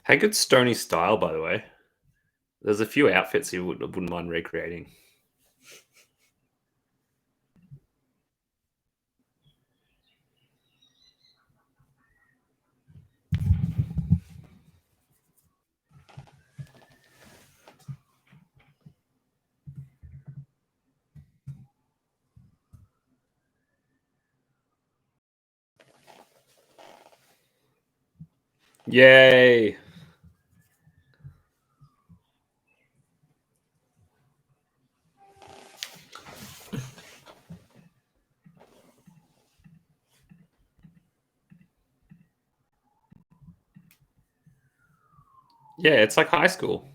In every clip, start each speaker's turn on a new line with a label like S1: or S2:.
S1: Hey, good Stony style, by the way. There's a few outfits you wouldn't mind recreating. Yay! Yeah, it's like high school.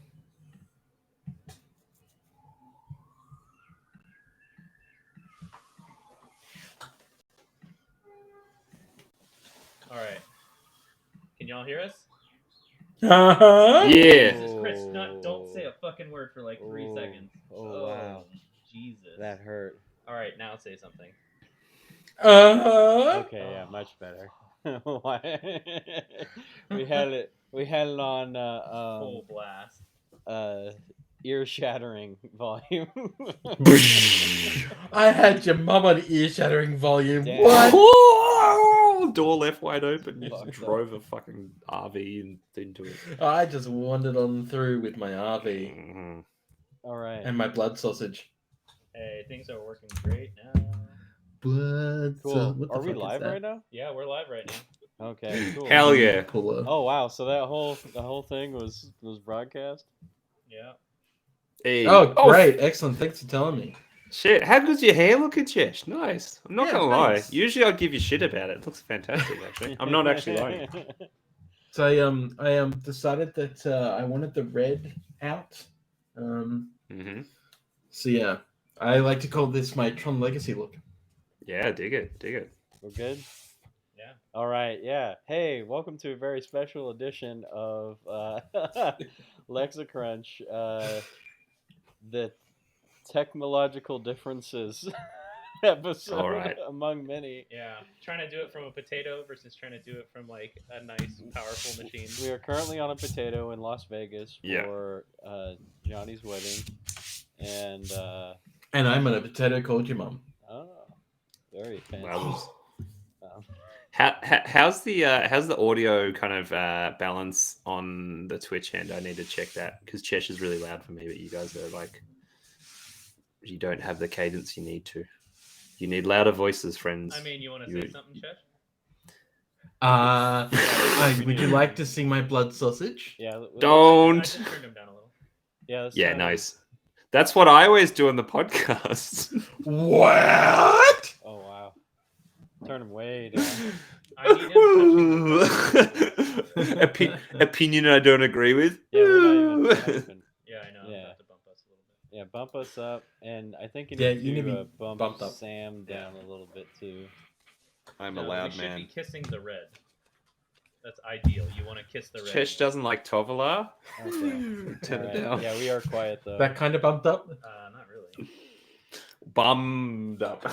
S2: All right. Can y'all hear us?
S3: Uh-huh.
S1: Yeah.
S2: Jesus Christ! Don't say a fucking word for like 3 seconds.
S4: Oh, wow.
S2: Jesus.
S4: That hurt.
S2: All right, now say something.
S3: Uh-huh.
S4: Okay, yeah, much better. Why? we had it on
S2: Full blast.
S4: ear-shattering volume.
S3: I had your mum on ear-shattering volume.
S4: Damn.
S3: What?
S1: Oh, door left wide open. You just
S4: Fucked
S1: drove a fucking RV into it.
S3: I just wandered on through with my RV
S1: Mhm.
S4: All right.
S3: and my blood sausage.
S2: Hey, things are working great now.
S3: Blood
S4: Cool.
S3: what the
S4: Are we
S3: fuck is
S4: live
S3: that?
S4: right now?
S2: Yeah, we're live right now.
S4: Okay, cool.
S1: Hell yeah.
S3: Pull
S4: Oh wow, so the whole thing was broadcast?
S2: Yeah.
S1: Hey.
S3: Oh, great. Excellent. Thanks for telling me.
S1: Shit, how good's your hair looking, Chesh? Nice. I'm not
S3: Yeah,
S1: gonna lie.
S3: thanks.
S1: Usually I'd give you shit about it. It looks fantastic, actually. I'm not actually lying.
S3: So I decided that I wanted the red out.
S1: Mm-hmm.
S3: So yeah, I like to call this my Tron Legacy look.
S1: Yeah, dig it. Dig it.
S4: We're good?
S2: Yeah.
S4: All right, yeah. Hey, welcome to a very special edition of LexaCrunch, the technological differences episode
S1: All right.
S4: among many.
S2: Yeah. Trying to do it from a potato versus trying to do it from like a nice, powerful machine.
S4: We are currently on a potato in Las Vegas
S1: Yeah.
S4: for Johnny's wedding, and
S3: And I'm on a potato called your mum.
S4: oh, very fancy.
S1: Wowzers.
S4: Um,
S1: How's the audio kind of balance on the Twitch end? I need to check that because Chesh is really loud for me, but you guys are like, you don't have the cadence you need to. You need louder voices, friends.
S2: I mean, you want to say something, Chesh?
S3: Would you like to see my blood sausage?
S4: yeah,
S1: Don't.
S2: I just turned him down a little.
S4: Yeah,
S1: Yeah, nice. That's what I always do on the podcast.
S3: What?
S4: Oh wow, turn him way down.
S2: I need him touching
S1: Opinion I don't agree with.
S4: Yeah, we're not even typing.
S2: Yeah, I know.
S4: Yeah.
S2: I'm about to bump us a little bit.
S4: Yeah, bump us up, and I think you
S3: Yeah,
S4: need
S3: you need to
S4: to
S3: be
S4: bump
S3: bumped up.
S4: Sam down a little bit too.
S1: I'm
S2: No,
S1: a loud
S2: we should
S1: man.
S2: be kissing the red. That's ideal. You want to kiss the red.
S1: Chesh doesn't like Tovola.
S4: Okay.
S1: Turn
S4: All
S1: it
S4: right.
S1: down.
S4: Yeah, we are quiet though.
S3: That kind of bumped up?
S2: Not really.
S1: Bummed up.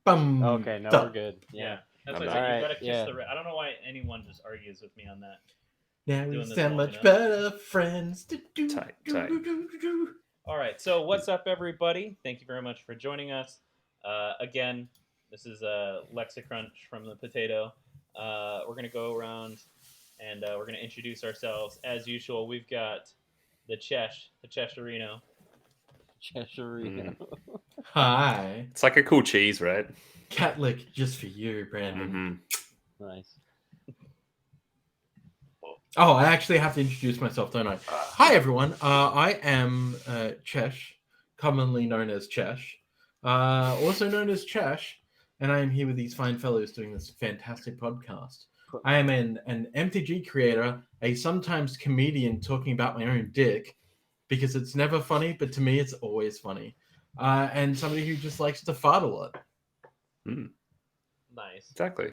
S3: Bum.
S4: Okay, no,
S3: dup.
S4: we're good.
S2: Yeah. That's
S1: I'm
S2: what I
S1: back.
S2: said. You gotta
S4: Alright,
S2: kiss
S4: yeah.
S2: the red. I don't know why anyone just argues with me on that.
S3: Now
S2: Doing
S3: we
S2: this
S3: sound
S2: long
S3: much
S2: enough.
S3: better, friends.
S1: Tight, tight.
S2: All right. So what's up, everybody? Thank you very much for joining us. Again, this is LexaCrunch from the Potato. We're gonna go around and we're gonna introduce ourselves as usual. We've got the Cheshirino.
S4: Cheshire.
S3: Hi.
S1: It's like a cool cheese, right?
S3: Cat lick just for you, Brandon.
S1: Mm-hmm.
S4: Nice.
S3: Oh, I actually have to introduce myself, don't I? Hi, everyone. I am Chesh, commonly known as Chesh, also known as Chesh, and I am here with these fine fellows doing this fantastic podcast. I am an MTG creator, a sometimes comedian talking about my own dick, because it's never funny, but to me it's always funny. And somebody who just likes to fart a lot.
S2: Nice.
S1: Exactly.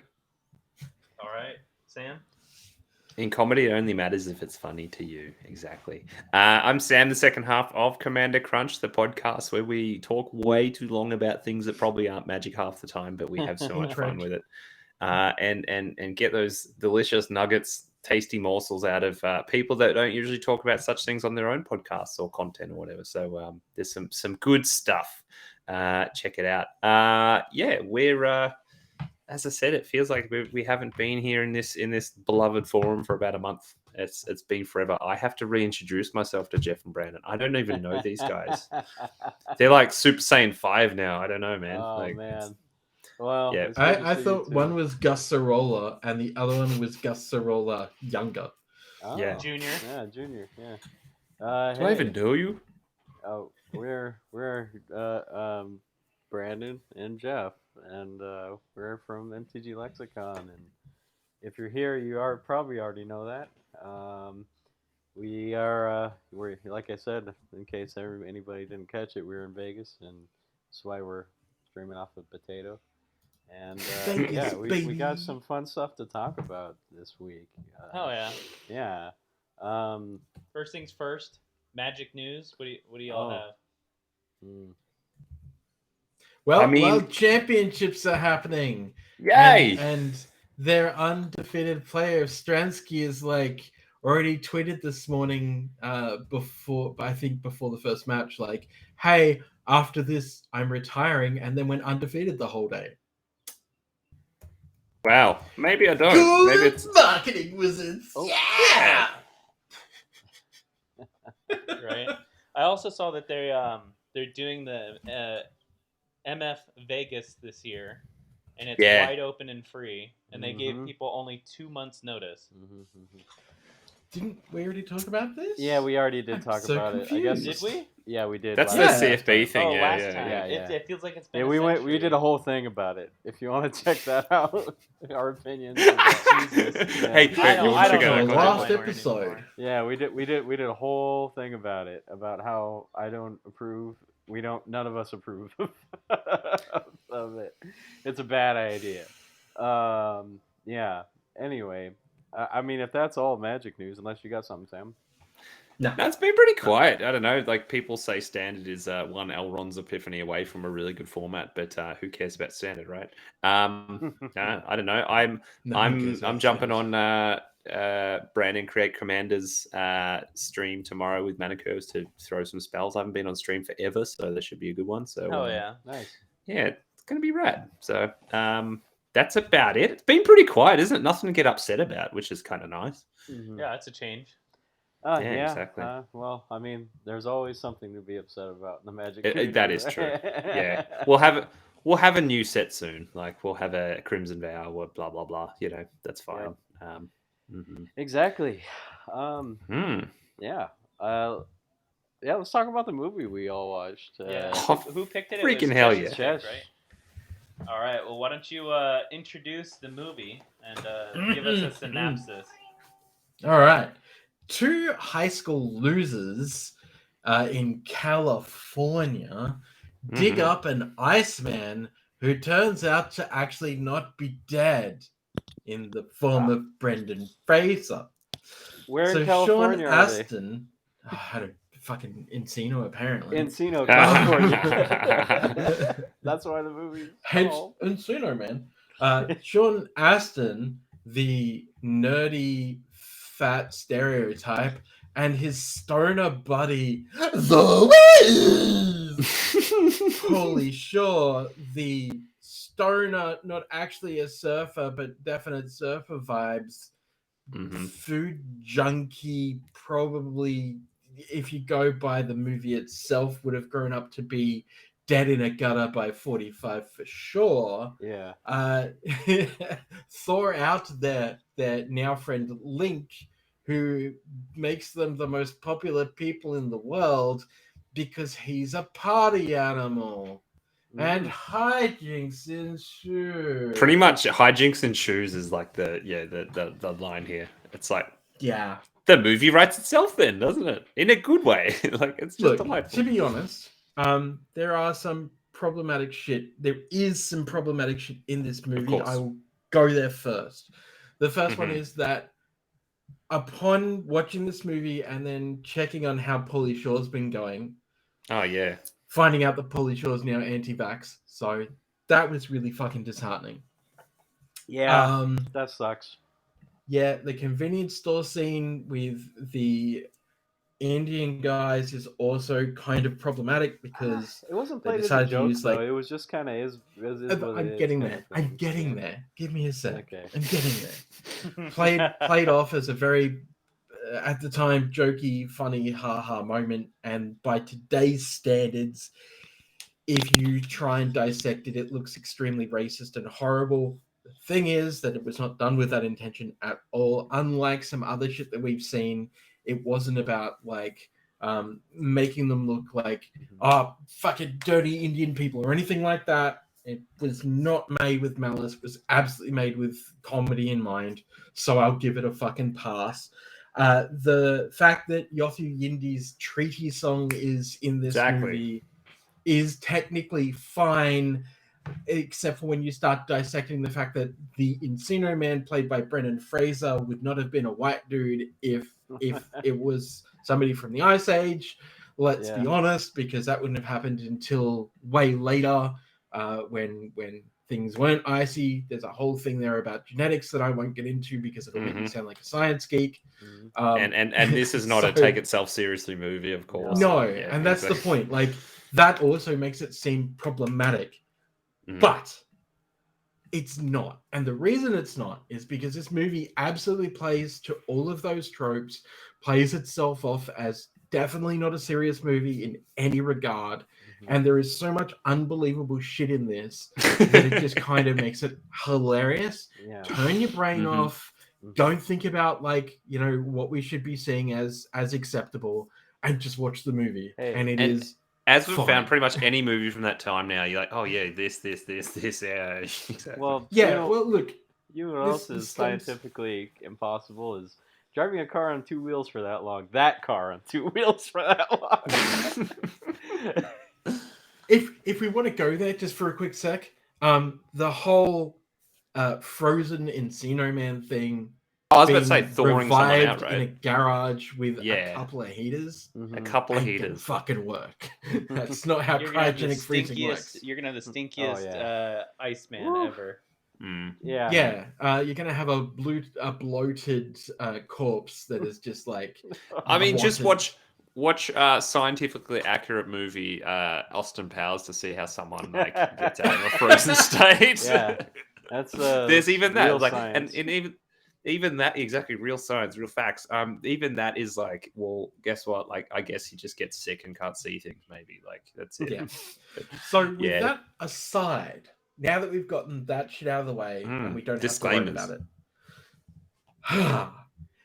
S2: All right, Sam.
S1: In comedy, it only matters if it's funny to you. Exactly. I'm Sam, the second half of Commander Crunch, the podcast where we talk way too long about things that probably aren't magic half the time, but we have so much fun with it. and get those delicious nuggets, tasty morsels out of people that don't usually talk about such things on their own podcasts or content or whatever. So there's some good stuff. Check it out. Yeah, we're as I said, it feels like we haven't been here in this beloved forum for about a month. It's been forever. I have to reintroduce myself to Jeff and Brandon. I don't even know these guys. They're like Super Saiyan 5 now. I don't know, man.
S4: Oh
S1: like,
S4: man. Well,
S1: Yeah.
S4: it's good to
S3: I
S4: see you
S3: thought
S4: too.
S3: one was Gus Sorolla and the other one was Gus Sorolla younger.
S4: Oh,
S1: Yeah.
S2: Junior.
S4: Yeah, Junior. Yeah.
S1: Do I even know you?
S4: Oh, we're Brandon and Jeff, and we're from MTGLexicon. And if you're here, you are probably already know that. We're like I said, in case anybody didn't catch it, we're in Vegas, and that's why we're streaming off of Potato. And
S3: Vegas,
S4: yeah, we got
S3: baby.
S4: some fun stuff to talk about this week.
S2: Oh yeah.
S4: Yeah.
S2: First things first. Magic news. What do you all
S4: Oh.
S2: have?
S3: Well,
S1: I mean-
S3: World Championships are happening.
S1: Yay!
S3: And their undefeated player Stransky is like already tweeted this morning before the first match, like, hey, after this I'm retiring, and then went undefeated the whole day.
S1: Wow. Maybe I don't.
S3: Good
S1: Maybe it's
S3: marketing wizards.
S4: Oh.
S3: Yeah.
S2: Right. I also saw that they're doing the MF Vegas this year, and it's
S1: Yeah.
S2: wide open and free, and they gave people only 2 months notice.
S3: Didn't we already talk about this?
S4: Yeah, we already did
S3: I'm
S4: talk
S3: so
S4: about it. I guess
S3: confused.
S2: Did we?
S4: Yeah, we did.
S1: that's
S4: last
S1: the
S3: Yeah.
S1: CFB thing.
S2: Oh,
S1: yeah,
S2: last
S1: yeah,
S2: time.
S1: yeah.
S4: Yeah.
S2: It feels like it's been.
S4: Yeah,
S2: a
S4: we
S2: century.
S4: did a whole thing about it. If you want to check that out, our opinions. about
S2: Jesus.
S4: Yeah.
S1: Hey,
S2: I
S1: you
S2: don't
S1: want to check out
S3: the
S1: our
S3: last
S1: content?
S3: episode.
S4: Yeah, we did a whole thing about it, about how I don't approve. None of us approve of it. It's a bad idea. Yeah. Anyway, I mean, if that's all Magic news, unless you got something, Sam.
S3: No.
S1: No, it's been pretty quiet. I don't know. Like people say, Standard is one Elrond's epiphany away from a really good format, but who cares about Standard, right? No, I don't know. I'm jumping on Brandon Create Commander's stream tomorrow with Mana Curves to throw some spells. I haven't been on stream forever, so that should be a good one. So
S2: Oh yeah.
S4: Nice.
S1: yeah, it's gonna be rad. So that's about it. It's been pretty quiet, isn't it? Nothing to get upset about, which is kind of nice.
S2: Yeah, that's a change.
S1: Yeah,
S4: Yeah,
S1: exactly.
S4: Well, I mean, there's always something to be upset about in the Magic.
S1: That is true. Yeah, we'll have a new set soon. Like we'll have a Crimson Vow or blah blah blah. You know, that's fine.
S4: Exactly.
S1: Hmm.
S4: Yeah. Yeah. Let's talk about the movie we all watched.
S2: Yeah.
S1: Oh,
S2: Who picked it?
S1: freaking
S2: It was
S1: hell
S2: Chesh's
S1: yeah.
S2: pick,
S4: Chesh.
S2: right? All right. Well, why don't you introduce the movie and give us a synopsis?
S3: All right. 2 high school losers in California dig up an Iceman who turns out to actually not be dead in the form of Brendan Fraser.
S4: Where
S3: So
S4: in California
S3: Sean
S4: are they?
S3: Astin, I don't fucking Encino apparently.
S4: Encino, California. That's why the movie.
S3: Hence Encino, man. Sean Astin, the nerdy fat stereotype, and his stoner buddy, the Wiz. Holy Shaw, the stoner, not actually a surfer, but definite surfer vibes. Food junkie, probably, if you go by the movie itself, would have grown up to be dead in a gutter by 45 for sure.
S4: Yeah.
S3: Thor out their now friend Link, who makes them the most popular people in the world because he's a party animal. And hijinks in shoes.
S1: Pretty much, hijinks in shoes is like the line here. It's like the movie writes itself, then, doesn't it? In a good way. Like it's just delightful.
S3: To be honest, there are some problematic shit. There is some problematic shit in this movie. I will go there first. The first one is that upon watching this movie and then checking on how Pauly Shaw's been going.
S1: Oh yeah.
S3: Finding out that Pauly Shaw's now anti-vax. So that was really fucking disheartening.
S4: Yeah, that sucks.
S3: Yeah, the convenience store scene with the Indian guys is also kind of problematic because
S4: it wasn't
S3: they
S4: played as a
S3: decided to
S4: joke
S3: use
S4: though.
S3: like.
S4: It was just kind of is what it
S3: I'm
S4: is
S3: getting
S4: kind
S3: there.
S4: of thing.
S3: I'm getting there. Give me a sec.
S4: Okay.
S3: I'm getting there. Played off as a very at the time jokey, funny, ha moment, and by today's standards, if you try and dissect it, it looks extremely racist and horrible. The thing is that it was not done with that intention at all. Unlike some other shit that we've seen, it wasn't about like making them look like fucking dirty Indian people or anything like that. It was not made with malice. It was absolutely made with comedy in mind. So I'll give it a fucking pass. The fact that Yothu Yindi's treaty song is in this movie is technically fine, except for when you start dissecting the fact that the Encino Man played by Brendan Fraser would not have been a white dude if it was somebody from the Ice Age. Let's be honest, because that wouldn't have happened until way later, when things weren't icy. There's a whole thing there about genetics that I won't get into because it'll make me sound like a science geek.
S1: And this is not a take itself seriously movie, of course.
S3: No, and that's the point. Like that also makes it seem problematic, but it's not. And the reason it's not is because this movie absolutely plays to all of those tropes, plays itself off as definitely not a serious movie in any regard. And there is so much unbelievable shit in this that it just kind of makes it hilarious. Turn your brain off. Don't think about like, you know, what we should be seeing as acceptable, and just watch the movie. And it is
S1: as we've
S3: fine.
S1: found pretty much any movie from that time now, you're like, oh yeah, this, yeah, exactly.
S4: Well,
S3: look,
S4: you know what else is scientifically impossible is driving a car on two wheels for that long. That car on two wheels for that long.
S3: If we want to go there just for a quick sec, the whole frozen Encino Man thing.
S1: I was about to say thawing someone out, right?
S3: In a garage with a couple of heaters.
S1: A couple of heaters.
S3: Fucking work. That's not how cryogenic freezing works.
S2: You're gonna have the stinkiest Iceman ever.
S3: Yeah. You're gonna have a bloated corpse that is just like.
S1: I mean, just watch scientifically accurate movie Austin Powers to see how someone like gets out of a frozen state.
S4: Yeah, that's
S1: there's even that like,
S4: science.
S1: and even that exactly real science, real facts. Even that is like, well, guess what? Like, I guess he just gets sick and can't see things. Maybe like that's it.
S3: Yeah. So with that aside, now that we've gotten that shit out of the way and we don't have to worry about it,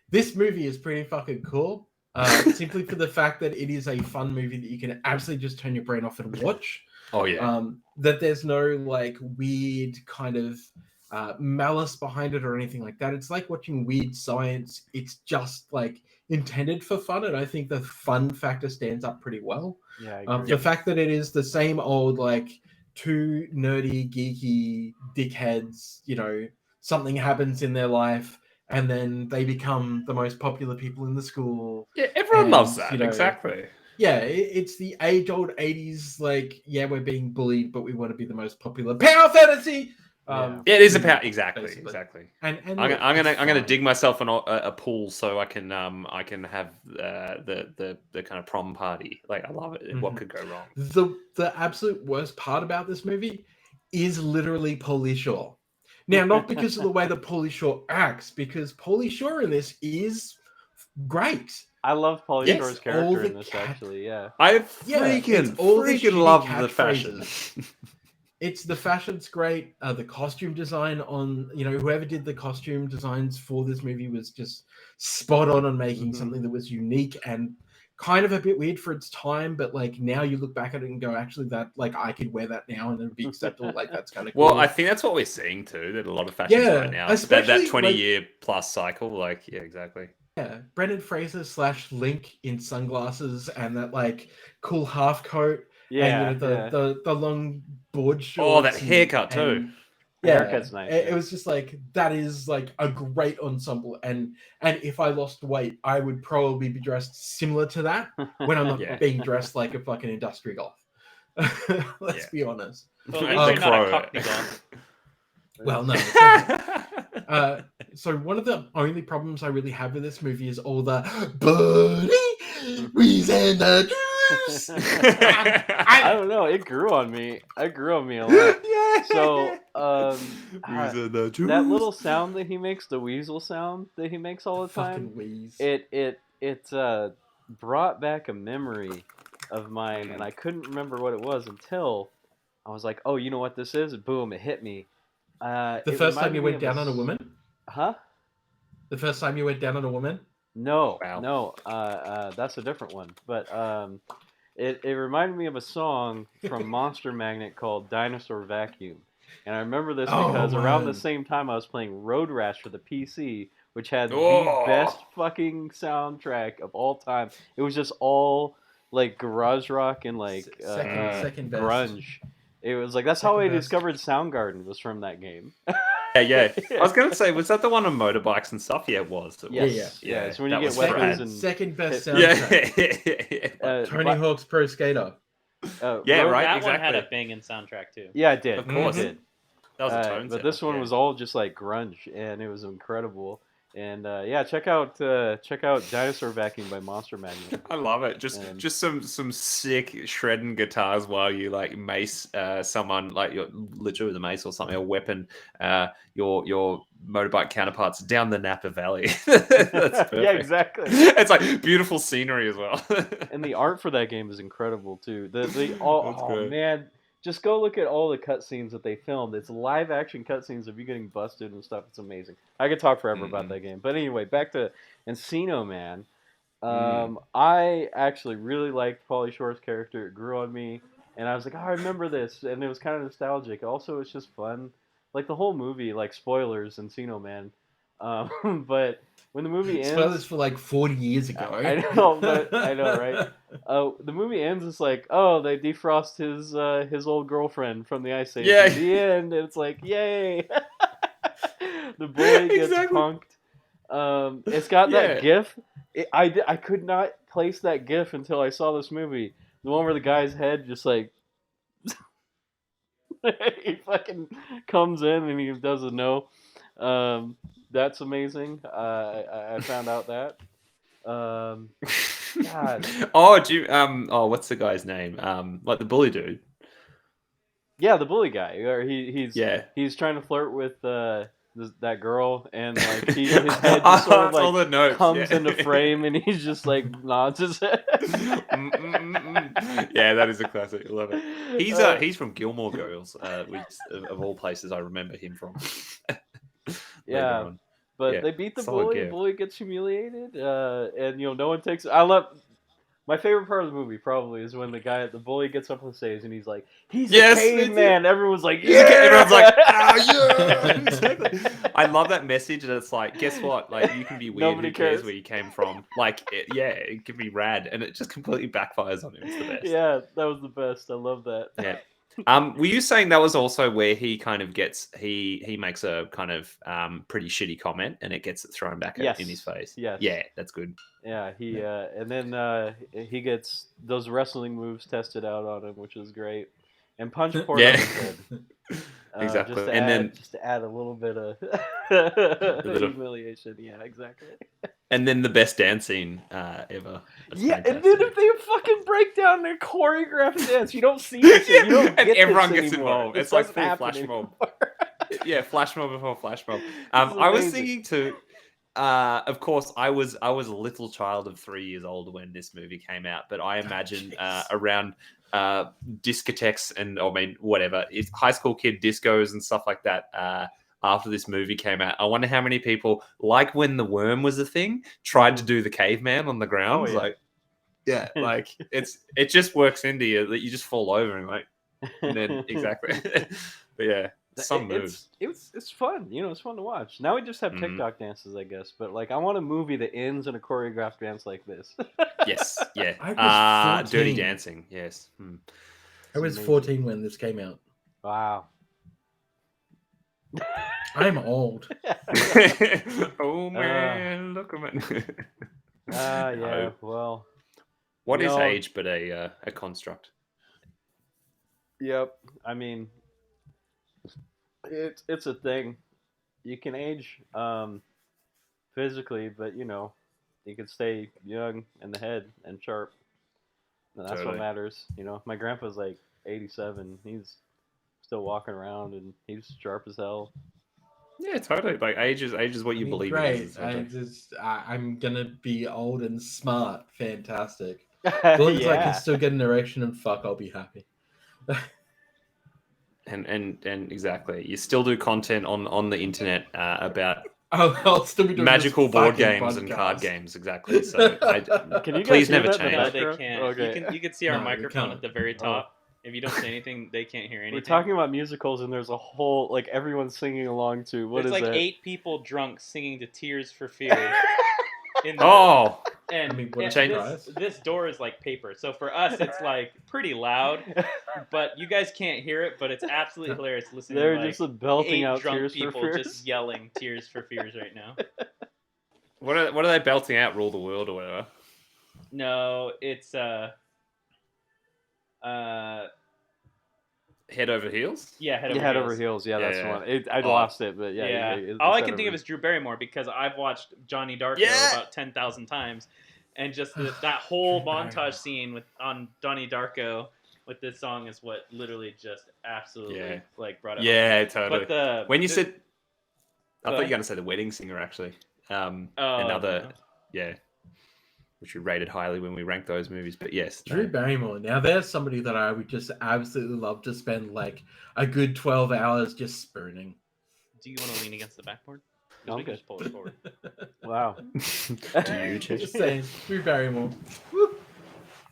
S3: this movie is pretty fucking cool. Simply for the fact that it is a fun movie that you can absolutely just turn your brain off and watch.
S1: Oh yeah.
S3: That there's no like weird kind of malice behind it or anything like that. It's like watching weird science. It's just like intended for fun, and I think the fun factor stands up pretty well.
S4: Yeah.
S3: The fact that it is the same old like two nerdy, geeky dickheads. You know, something happens in their life, and then they become the most popular people in the school.
S1: Yeah, everyone loves that. You know, exactly.
S3: Yeah, it's the age-old 80s, like, yeah, we're being bullied, but we want to be the most popular power fantasy.
S1: Yeah, it is a power. Exactly, basically. Exactly.
S3: And
S1: I'm gonna dig myself a pool so I can have the kind of prom party. Like, I love it. What could go wrong?
S3: The absolute worst part about this movie is literally Pauly Shore. Now, not because of the way that Pauly Shore acts, because Pauly Shore in this is great.
S4: I love Pauly Shore's character in this, actually. Yeah,
S1: I freaking love the fashion.
S3: It's the fashion's great. The costume design on, you know, whoever did the costume designs for this movie was just spot on making something that was unique and kind of a bit weird for its time. But like now you look back at it and go, actually, that like I could wear that now and it'd be acceptable. Like that's kind of cool.
S1: Well, I think that's what we're seeing too. That a lot of fashions right now, that 20-year plus cycle. Like, yeah, exactly.
S3: Yeah, Brendan Fraser / Link in sunglasses and that like cool half coat.
S4: Yeah,
S3: and, you know, the long board shorts.
S1: Oh, that haircut too.
S3: Yeah,
S4: haircut's nice.
S3: It was just like that is like a great ensemble, and if I lost weight, I would probably be dressed similar to that when I'm not being dressed like a fucking industry goth. Let's be honest.
S2: Well, at least you're not a cockney goth.
S3: Well, no. It's not. So one of the only problems I really have with this movie is all the buddy, we send the juice.
S4: I don't know. It grew on me. It grew on me a lot.
S3: Yeah.
S4: So,
S1: Who's in the
S4: that little
S1: juice?
S4: sound that he makes, the weasel sound that he makes all the time,
S3: Fucking wheeze.
S4: it brought back a memory of mine, and I couldn't remember what it was until I was like, oh, you know what this is? Boom, it hit me.
S3: The first time you went down on a woman?
S4: Huh?
S3: The first time you went down on a woman?
S4: No,
S1: Wow.
S4: no, that's a different one. But it reminded me of a song from Monster Magnet called Dinosaur Vacuum. And I remember this because around the same time I was playing Road Rash for the PC, which had the best fucking soundtrack of all time. It was just all like garage rock and like
S3: second best.
S4: grunge. It was like that's how I discovered Soundgarden was from that game.
S1: Yeah. I was gonna say, was that the one on motorbikes and stuff? Yeah, it was.
S4: Yes.
S3: Yeah.
S4: So when
S1: that
S4: you
S1: was
S4: get
S1: rad.
S4: weapons and
S3: Second best soundtrack.
S1: Yeah.
S3: Tony Hawk's Pro Skater.
S1: Yeah,
S2: Road-
S1: right.
S2: That
S1: exactly.
S2: one had a banging soundtrack too.
S4: Yeah, it did.
S1: Of course.
S4: It did.
S1: That was a tone
S4: but
S1: setter,
S4: this one
S1: yeah.
S4: was all just like grunge, and it was incredible. And yeah, check out Dinosaur Vacuum by Monster Magnet.
S1: I love it. Just some sick shredding guitars while you like mace someone, like you're literally with a mace or something, a weapon, your motorbike counterparts down the Napa Valley. That's perfect.
S4: Yeah, exactly.
S1: It's like beautiful scenery as well.
S4: And the art for that game is incredible too.
S1: That's great.
S4: Man, just go look at all the cutscenes that they filmed. It's live action cutscenes of you getting busted and stuff. It's amazing. I could talk forever about that game. But anyway, back to Encino Man. I actually really liked Pauly Shore's character. It grew on me, and I was like, oh, I remember this, and it was kind of nostalgic. Also, it's just fun. Like the whole movie, like spoilers, Encino Man. But when the movie ends,
S3: Spoilers for like 40 years ago.
S4: I know, right? The movie ends. It's like, oh, they defrost his old girlfriend from the Ice Age.
S1: Yeah.
S4: At the end, and it's like, yay! The bully gets punked. It's got that GIF. I could not place that GIF until I saw this movie. The one where the guy's head just like he fucking comes in and he does a no. That's amazing. I found out that. God.
S1: Oh, do you what's the guy's name? Like the bully dude.
S4: Yeah, the bully guy. Or he's trying to flirt with that girl, and like his head just sort of
S1: all the
S4: like
S1: notes,
S4: comes into frame, and he's just like nods his head.
S1: Yeah, that is a classic. I love it. He's from Gilmore Girls, which of all places I remember him from.
S4: Yeah. But they beat the
S1: solid
S4: bully.
S1: GIF.
S4: The bully gets humiliated, and no one takes. I love. My favorite part of the movie probably is when the bully gets up on stage and he's like, "He's a caveman." Everyone's like, "Yeah!"
S1: Everyone's like, "Ah, yeah!" Exactly. I love that message. And it's like, guess what? Like, you can be weird.
S4: Nobody
S1: Who cares
S4: cares.
S1: where you came from? Like, it can be rad, and it just completely backfires on him. It's the best.
S4: Yeah, that was the best. I love that.
S1: Yeah. Were you saying that was also where he kind of gets he makes a kind of pretty shitty comment and it gets thrown back in his face?
S4: Yes.
S1: Yeah, that's good.
S4: Yeah, and then he gets those wrestling moves tested out on him, which is great. And punch Port on his head.
S1: Exactly.
S4: Just to add a little bit of humiliation. Yeah, exactly.
S1: And then the best dance scene ever. That's
S4: yeah,
S1: fantastic.
S4: and then if they fucking break down their choreographed dance, you don't see this. You don't
S1: and
S4: get
S1: everyone
S4: this
S1: gets
S4: anymore.
S1: involved.
S4: This
S1: It's like
S4: doesn't
S1: full
S4: happen
S1: flash
S4: anymore.
S1: mob. Yeah, flash mob before flash mob. I was thinking too. Of course, I was a little child of 3 years old when this movie came out, but I imagine around discotheques and whatever, it's high school kid discos and stuff like that. After this movie came out, I wonder how many people, like when the worm was a thing, tried to do the caveman on the ground.
S4: Oh, yeah.
S1: Like it just works into you that you just fall over and then exactly. But yeah, some moves.
S4: It's fun. It's fun to watch. Now we just have TikTok dances, I guess. But like, I want a movie that ends in a choreographed dance like this.
S1: Yes, yeah.
S3: I was 14.
S1: Dirty Dancing. Yes.
S3: I was 14 when this came out.
S4: Wow.
S3: I'm old.
S1: Oh man, look at me.
S4: Yeah.
S1: No.
S4: Well.
S1: What is age but a construct?
S4: Yep. I mean, it's a thing. You can age physically, but you know, you can stay young in the head and sharp. And that's what
S1: Totally.
S4: matters. You know, my grandpa's like 87. He's still walking around and he's sharp as hell.
S1: Yeah, totally. Like age is what you believe it is.
S3: Great. I'm gonna be old and smart. Fantastic. As long as I can
S4: Yeah.
S3: still get an erection and fuck, I'll be happy.
S1: And exactly, you still do content on the internet about
S3: I'll still be doing
S1: magical
S3: this
S1: board
S3: fucking
S1: games and card
S3: podcast.
S1: games. Exactly. So
S4: Can you guys
S1: please
S4: hear
S1: never
S4: that in the
S1: change.
S2: No, they
S4: background?
S2: can't.
S4: Okay.
S2: You can see our
S3: No, we
S2: microphone
S3: can't.
S2: at the very
S4: Oh.
S2: top. If you don't say anything, they can't hear anything.
S4: We're talking about musicals and there's a whole like everyone's singing along to what
S2: There's
S4: is
S2: like
S4: that?
S2: 8 people drunk singing to Tears for Fears. In the,
S1: Oh,
S2: and,
S3: I mean, what
S2: and
S3: a
S2: this,
S3: surprise.
S2: this door is like paper. So for us, it's like pretty loud, but you guys can't hear it. But it's absolutely hilarious listening
S4: They're
S2: to like
S4: just belting
S2: 8
S4: out
S2: drunk
S4: Tears for
S2: people
S4: Fears.
S2: just yelling Tears for Fears right now.
S1: what are they belting out? Rule the world or whatever.
S2: No, it's
S1: Head over heels.
S2: yeah, Head Over
S4: Head
S2: Heels.
S4: Over Heels. Yeah, that's the
S1: Yeah.
S4: one. I lost it, but yeah.
S2: All I can think of is Drew Barrymore because I've watched Johnny Darko
S1: Yeah.
S2: about 10,000 times, and just that whole
S3: Drew
S2: montage
S3: Barrymore.
S2: scene on Johnny Darko with this song is what literally just absolutely like brought it home.
S1: Yeah, totally.
S2: But
S1: When you said, I
S2: Go
S1: thought you were
S2: ahead.
S1: going to say The Wedding Singer actually.
S2: Oh,
S1: Another,
S2: no.
S1: yeah, which we rated highly when we ranked those movies. But yes,
S3: Drew
S1: no.
S3: Barrymore. Now, there's somebody that I would just absolutely love to spend like a good 12 hours just spooning.
S2: Do you want to lean against the backboard?
S4: No,
S2: We
S4: I'm
S2: can
S4: good.
S2: just pull it forward.
S4: Wow.
S1: Do you, Chesh?
S3: Just saying, Drew Barrymore. Woo.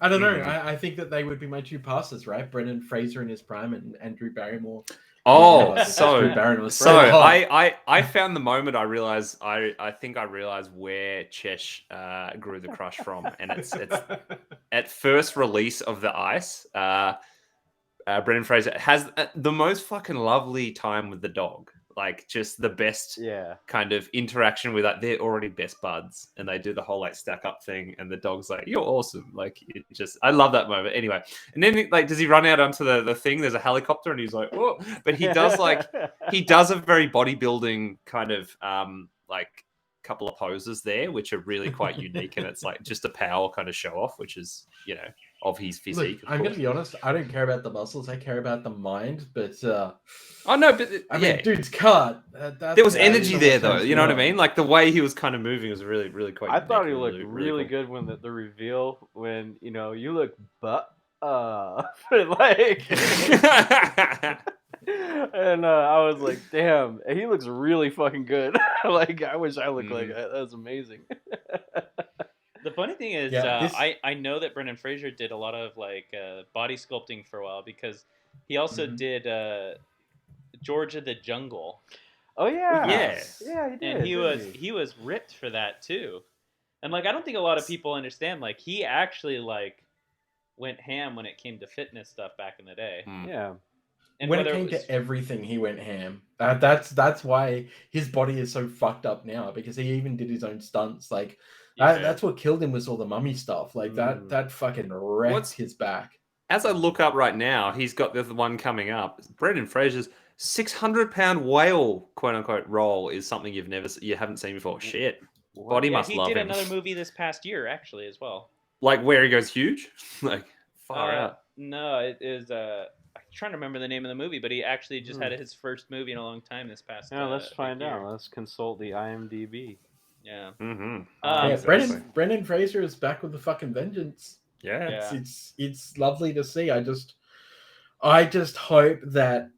S3: I don't know.
S1: Mhm.
S3: I think that they would be my two passes, right? Brendan Fraser in his prime and Drew Barrymore.
S1: Oh,
S3: Yeah,
S1: so
S3: Drew Barrymore's
S1: so
S3: pretty hot.
S1: I found the moment I realized I think I realized where Chesh grew the crush from, and it's at first release of The Ice. Brendan Fraser has the most fucking lovely time with the dog, like just the best
S4: Yeah.
S1: kind of interaction with like they're already best buds, and they do the whole like stack up thing, and the dog's like, "You're awesome!" Like it just, I love that moment. Anyway, and then like, does he run out onto the thing? There's a helicopter, and he's like, "Whoa!" But he does like he does a very bodybuilding kind of like couple of poses there, which are really quite unique, and it's like just a power kind of show off, which is of his
S3: Look,
S1: physique.
S3: I'm going to be honest. I don't care about the muscles. I care about the mind. But
S1: Oh no, but
S3: I mean, dude's cut.
S1: there was energy there, though. You know what I mean? Like the way he was kind of moving was really, really quite.
S4: I thought he
S1: unique,
S4: looked really
S1: cool.
S4: good when the reveal when you look like and I was like, damn, he looks really fucking good. Like I wish I looked like that. That's amazing.
S2: The funny thing is, I know that Brendan Fraser did a lot of like body sculpting for a while because he also did George of the Jungle.
S4: Oh yeah,
S1: Yeah.
S4: he did.
S2: And
S4: didn't
S2: he was ripped for that too. And like I don't think a lot of people understand, like he actually like went ham when it came to fitness stuff back in the day.
S4: Yeah.
S2: And
S3: when it
S2: whether
S3: came
S2: was,
S3: to everything, he went ham. That's why his body is so fucked up now, because he even did his own stunts. Like that's what killed him, was all the mummy stuff. Like that fucking wrecked his back.
S1: As I look up right now, he's got the one coming up. Brendan Fraser's 600-pound whale, quote unquote, role is something you haven't seen before. Shit, body must love him.
S2: He did another movie this past year actually as well.
S1: Like where he goes huge, like far out.
S2: No, it is. I'm trying to remember the name of the movie, but he actually just had his first movie in a long time this past.
S4: Yeah, let's find out. Let's consult the IMDb.
S2: Yeah.
S1: Mm-hmm.
S3: Brendan Fraser is back with the fucking vengeance.
S1: Yeah.
S3: It's lovely to see. I just hope that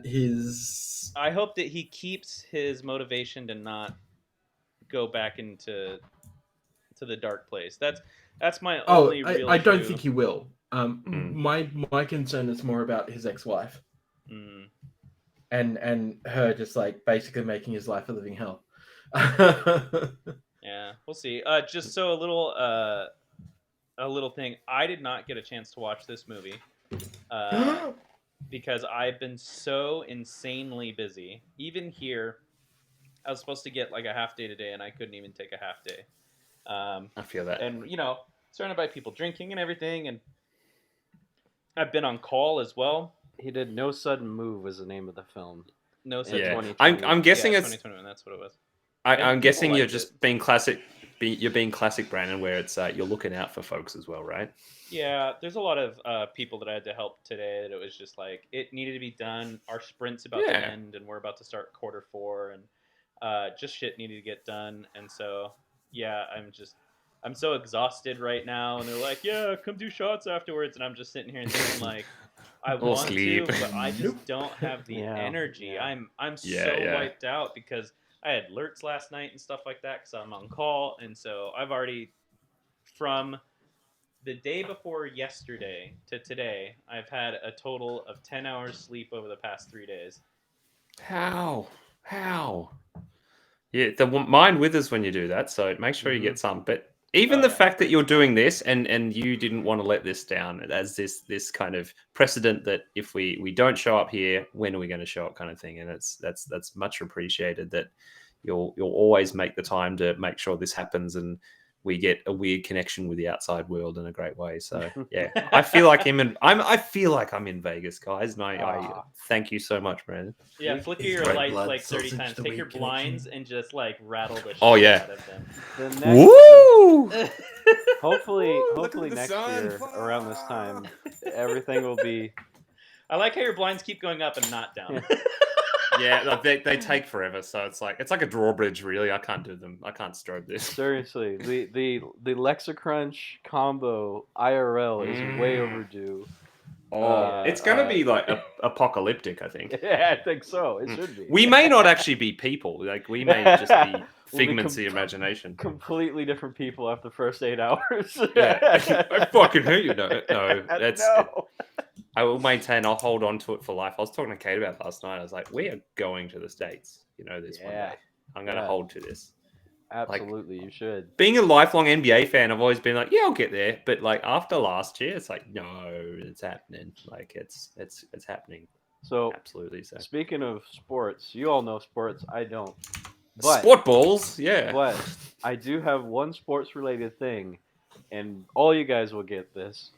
S3: his.
S2: I hope that he keeps his motivation to not go back into the dark place. That's my only real
S3: I don't
S2: issue.
S3: think he will. My concern is more about his ex-wife. And her just like basically making his life a living hell.
S2: Yeah, we'll see. Just so a little thing. I did not get a chance to watch this movie because I've been so insanely busy. Even here, I was supposed to get like a half day today, and I couldn't even take a half day.
S1: I feel that.
S2: And surrounded by people drinking and everything, and I've been on call as well.
S4: He did No Sudden Move was the name of the film.
S2: No,
S4: in
S2: such
S1: Yeah.
S4: 2020.
S1: I'm guessing
S2: yeah,
S1: it's.
S2: 2021. That's what it was.
S1: I'm
S2: And
S1: guessing
S2: people
S1: you're
S2: liked
S1: just
S2: it.
S1: being classic. You're being classic, Brandon, where it's you're looking out for folks as well, right?
S2: Yeah, there's a lot of people that I had to help today. That it was just like it needed to be done. Our sprint's about to
S1: Yeah.
S2: end, and we're about to start quarter 4, and just shit needed to get done. And so, yeah, I'm so exhausted right now. And they're like, "Yeah, come do shots afterwards," and I'm just sitting here and thinking like, I
S1: Or
S2: want
S1: sleep.
S2: to, but I just
S3: Nope.
S2: don't have the
S4: Yeah,
S2: energy.
S4: yeah.
S2: I'm
S1: Yeah,
S2: so
S1: yeah.
S2: wiped out because I had alerts last night and stuff like that because I'm on call, and so I've already from the day before yesterday to today, I've had a total of 10 hours sleep over the past 3 days.
S1: How? Yeah, the mind withers when you do that, so make sure you
S4: Mhm.
S1: get some. But even
S2: Oh,
S1: the
S2: yeah.
S1: fact that you're doing this and you didn't want to let this down as this kind of precedent that if we don't show up here, when are we going to show up kind of thing, and that's much appreciated that you'll always make the time to make sure this happens and we get a weird connection with the outside world in a great way. So yeah, I feel like I feel like I'm in Vegas, guys, and I
S4: Ah.
S1: thank you so much, Brandon.
S2: Yeah, flicker
S3: It's
S2: your
S3: red
S2: lights
S3: blood,
S2: like 30
S3: sausage,
S2: times.
S3: the
S2: Take your
S3: weird
S2: blinds
S3: connection.
S2: and just like rattle the shit
S1: Oh, yeah.
S2: out of them.
S4: The next,
S1: Woo!
S4: hopefully,
S1: Woo, look at
S4: hopefully
S1: the
S4: next
S1: sun.
S4: year around this time, everything will be.
S2: I like how your blinds keep going up and not down.
S1: Yeah, like, they take forever, so it's like a drawbridge. Really, I can't do them. I can't strobe this.
S4: Seriously, the LexaCrunch combo IRL is way
S1: Mm.
S4: overdue.
S1: Oh, it's gonna be like apocalyptic. I think
S4: Yeah, I think so. It should be.
S1: we may not actually be people. Like we may just be
S4: We'll be
S1: figments of the imagination.
S4: completely different people after the first 8 hours.
S1: Yeah, I fucking hate you. No, that's.
S4: No.
S1: I will maintain. I'll hold on to it for life. I was talking to Kate about it last night. I was like, we are going to the States. You know this one
S4: Yeah.
S1: day. I'm gonna
S4: Yeah.
S1: hold to this.
S4: Absolutely, you should.
S1: Being a lifelong NBA fan, I've always been like, yeah, I'll get there. But like after last year, it's like, no, it's happening. Like it's happening.
S4: So,
S1: Absolutely. So
S4: speaking of sports, you all know sports. I don't. But,
S1: sport balls, yeah.
S4: but I do have one sports related thing, and all you guys will get this.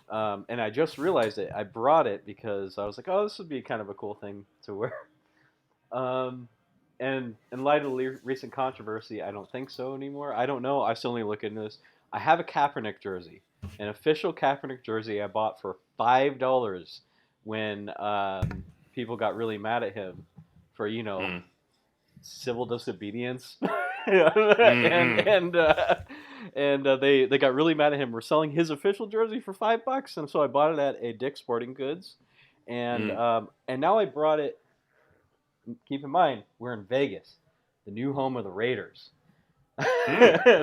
S4: And I just realized it. I brought it because I was like, oh, this would be kind of a cool thing to wear. And in light of the recent controversy, I don't think so anymore. I don't know. I still need to look into this. I have a Kaepernick jersey, an official Kaepernick jersey I bought for $5 when people got really mad at him for, civil disobedience. and they got really mad at him. We're selling his official jersey for $5, and so I bought it at a Dick's Sporting Goods, and now I brought it. Keep in mind, we're in Vegas, the new home of the Raiders.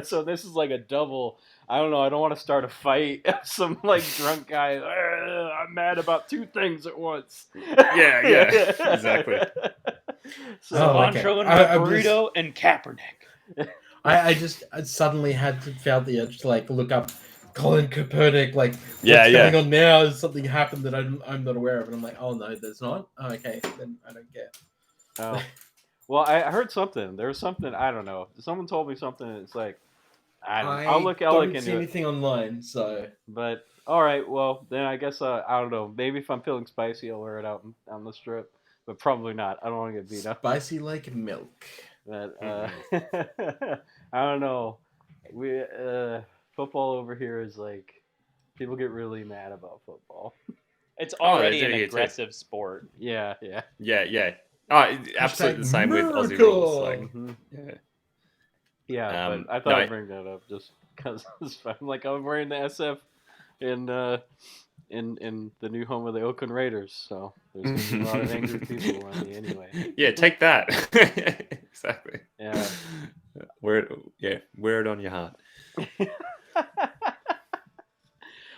S4: So this is like a double. I don't know. I don't want to start a fight. Some like drunk guy. I'm mad about two things at once.
S1: Yeah, exactly.
S4: So
S2: Cilantro and
S3: I
S2: burrito and Kaepernick.
S3: I suddenly had to felt the urge to like look up Colin Kaepernick, like
S1: Yeah,
S3: what's
S1: yeah.
S3: going on now? Something happened that I'm not aware of, and I'm like, oh no, there's not. Oh, okay, then I don't care.
S4: Oh. Well, I heard something. There was something, I don't know. Someone told me something. And it's like, I'll look
S3: don't
S4: into
S3: see
S4: it.
S3: anything online, so.
S4: But all right, well then I guess I don't know. Maybe if I'm feeling spicy, I'll wear it out on the strip. But probably not. I don't want to get beat up.
S3: Spicy like milk.
S4: But I don't know. We football over here is like people get really mad about football.
S2: It's already
S1: they
S2: an
S1: do too.
S2: aggressive sport.
S4: Yeah.
S1: Yeah. Oh, absolutely the same with Aussie rules. Like,
S4: Mhm.
S1: yeah.
S4: Yeah, but I thought I'd bring that up just because it's fun. Like I'm wearing the SF in the new home of the Oakland Raiders, so there's gonna be a lot of angry people around me anyway.
S1: Yeah, take that. Exactly.
S4: Yeah.
S1: Wear it on your heart.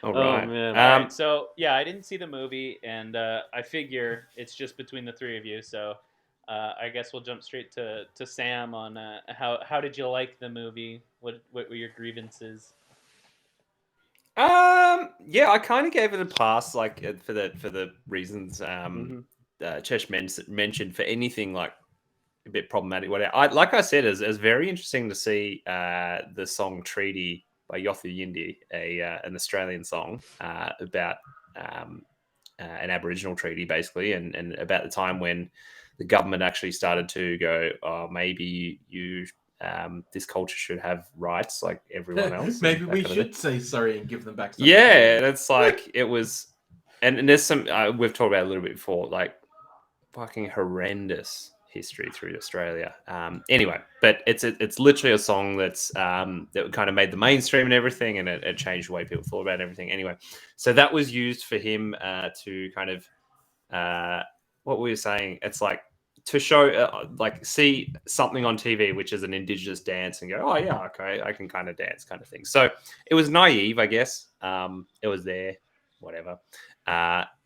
S1: All
S4: Oh,
S1: right.
S4: man.
S2: All right, so yeah, I didn't see the movie, and I figure it's just between the three of you. So I guess we'll jump straight to Sam on how did you like the movie? What were your grievances?
S1: Yeah, I kind of gave it a pass, like for the reasons Chesh mentioned. For anything like a bit problematic, whatever. Like I said, is very interesting to see the song "Treaty" by Yothu Yindi, an Australian song about an Aboriginal treaty, basically, and about the time when the government actually started to go, oh, maybe you this culture should have rights like everyone else.
S3: Maybe we should say sorry and give them back something.
S1: Yeah, and it's like it was, and there's some we've talked about it a little bit before, like fucking horrendous history through Australia. Anyway, but it's literally a song that's that kind of made the mainstream and everything, and it changed the way people thought about everything. Anyway, so that was used for him to kind of what we were saying. It's like to show like see something on TV which is an Indigenous dance and go, oh yeah, okay, I can kind of dance, kind of thing. So it was naive, I guess. It was there, whatever.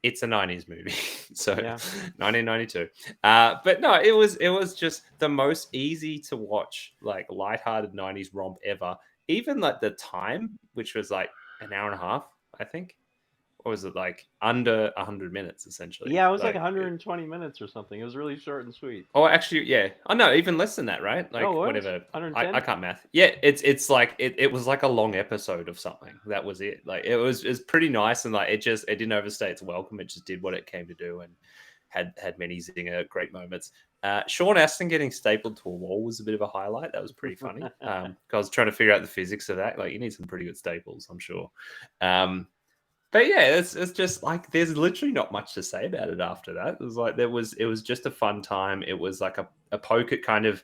S1: It's a 90s movie, so
S4: Yeah.
S1: 1992. But no, it was just the most easy to watch, like lighthearted 90s romp ever. Even like the time, which was like an hour and a half, I think. Or was it like under 100 minutes essentially?
S4: Yeah, it was like 120 minutes or something. It was really short and sweet.
S1: Oh, actually, yeah. Oh no, even less than that, right? Like
S4: what?
S1: whatever.
S4: 110?
S1: I can't math. Yeah, it's like it was like a long episode of something. That was it. Like it was pretty nice, and like it didn't overstay its welcome. It just did what it came to do, and had many zinger great moments. Sean Astin getting stapled to a wall was a bit of a highlight. That was pretty funny. I was trying to figure out the physics of that. Like you need some pretty good staples, I'm sure. But yeah, it's just like there's literally not much to say about it after that. It was like it was just a fun time. It was like a poke at kind of,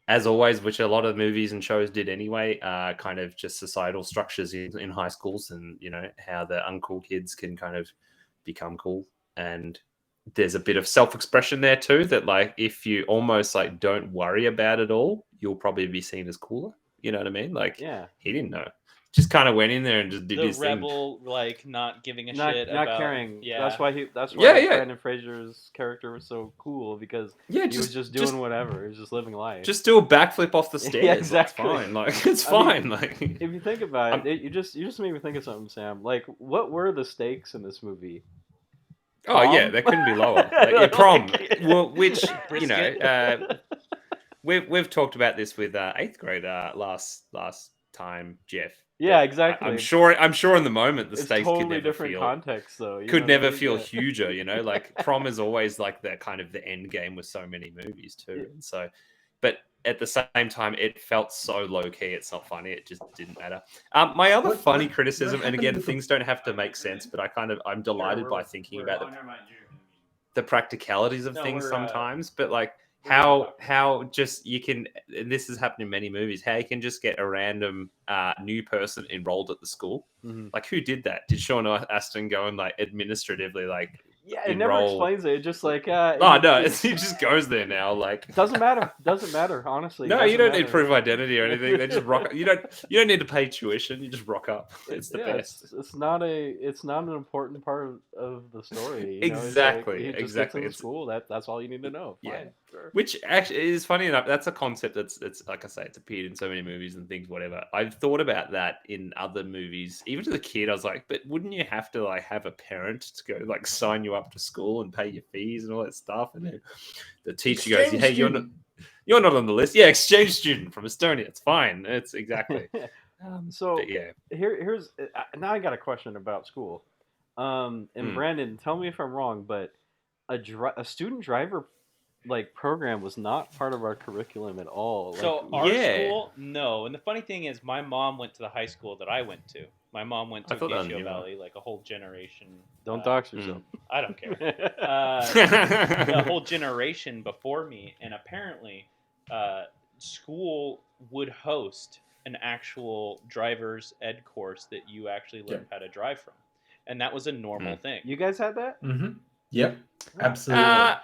S1: as always, which a lot of movies and shows did anyway, kind of just societal structures in high schools, and you know how the uncool kids can kind of become cool. And there's a bit of self-expression there too, that like if you almost like don't worry about it all, you'll probably be seen as cooler. You know what I mean? Like
S4: Yeah.
S1: he didn't know. Just kind of went in there and just did
S2: The
S1: his thing.
S2: rebel, like not giving a
S4: Not
S2: shit about
S4: caring.
S2: Yeah,
S4: That's why
S1: Yeah.
S4: Brandon Fraser's character was so cool, because
S1: Yeah,
S4: he was just doing whatever. He was just living life.
S1: Just do a backflip off the stairs.
S4: Yeah,
S1: Exactly.
S4: exactly.
S1: It's fine. Like it's
S4: I mean,
S1: fine. Like
S4: if you think about it, you just made me think of something, Sam. Like, what were the stakes in this movie?
S1: oh yeah,
S4: Prom?
S1: that couldn't be lower. Like, yeah, prom.
S4: Like-
S1: Well, which you know,
S2: Brisket.
S1: we've talked about this with 8th grade last time, Jeff.
S4: Yeah, exactly.
S1: I'm sure in the moment the
S4: It's
S1: stakes
S4: totally
S1: could never
S4: different
S1: feel
S4: context, though. You
S1: could
S4: know what I
S1: never
S4: mean?
S1: feel
S4: Yeah.
S1: huger. You know, like prom is always like the kind of the end game with so many movies too.
S4: Yeah.
S1: And so, but at the same time, it felt so low key. It's not funny. It just didn't matter. My other funny criticism, and again, things don't have to make sense, but I'm delighted by thinking about the practicalities of
S2: No,
S1: things
S2: we're,
S1: sometimes. But like how just you can, and this has happened in many movies, how you can just get a random new person enrolled at the school.
S4: Mhm.
S1: Like who did that? Did Sean Astin go and like administratively like
S4: Yeah, it never
S1: enroll-
S4: explains it. It's just like,
S1: oh no, he just goes there now. Like
S4: doesn't matter. Doesn't matter. Honestly.
S1: no,
S4: Doesn't
S1: you don't need
S4: matter.
S1: proof of identity or anything. They just rock. You don't need to pay tuition. You just rock up. It's the
S4: Yeah,
S1: best.
S4: It's not an important part of the story. You know? It's
S1: Exactly,
S4: Like, he just
S1: exactly.
S4: Gets into school. That's all you need to know.
S1: Yeah.
S4: Fine, sure.
S1: Which actually is funny enough. That's a concept that's like I say, it's appeared in so many movies and things, whatever. I've thought about that in other movies. Even to the kid, I was like, but wouldn't you have to like have a parent to go like sign you up to school and pay your fees and all that stuff? And then the teacher goes,
S3: Exchange
S1: hey,
S3: student.
S1: you're not on the list. Yeah, exchange student from Estonia. It's fine. It's exactly.
S4: So
S1: But yeah.
S4: here's now I got a question about school. And Brandon, tell me if I'm wrong, but a student driver like program was not part of our curriculum at all.
S2: So
S4: Like,
S2: our
S1: Yeah.
S2: school, no. And the funny thing is, my mom went to the high school that I went to. My mom went to
S1: I thought that
S2: Acacia
S1: knew.
S2: Valley, like a whole generation.
S4: don't dox yourself.
S2: I don't care. A whole generation before me, and apparently, school would host an actual driver's ed course that you actually learned how to drive from, and that was a normal thing.
S4: You guys had that?
S3: Mm-hmm. Yep, absolutely.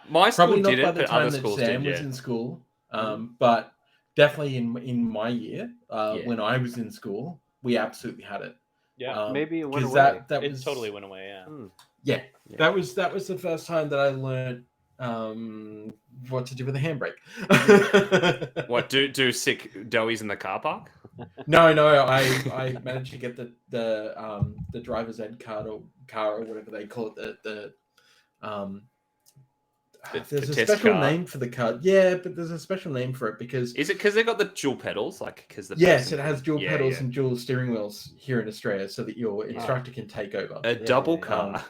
S1: My school
S3: Probably not
S1: did
S3: by
S1: it,
S3: the
S1: but
S3: time
S1: other
S3: that
S1: schools
S3: Sam
S1: did.
S3: was
S1: Yeah.
S3: in school, but definitely in my year,
S1: Yeah.
S3: when I was in school, we absolutely had it.
S2: Yeah,
S4: Maybe it went
S3: 'cause
S4: away.
S3: that
S2: it
S3: was
S2: totally went away. Yeah.
S3: Yeah,
S1: Yeah.
S3: that was the first time that I learned what to do with a handbrake.
S1: What do sick doughies in the car park?
S3: No, I managed to get the driver's ed car or whatever they call it. There's a
S1: test
S3: special
S1: car.
S3: name for the car. Yeah, but there's a special name for it because
S1: Is it because they got the dual pedals? Like because the
S3: yes,
S1: person-
S3: it has dual
S1: Yeah,
S3: pedals
S1: yeah.
S3: and dual steering wheels here in Australia, so that your instructor can take over.
S1: a double
S4: Yeah.
S1: car.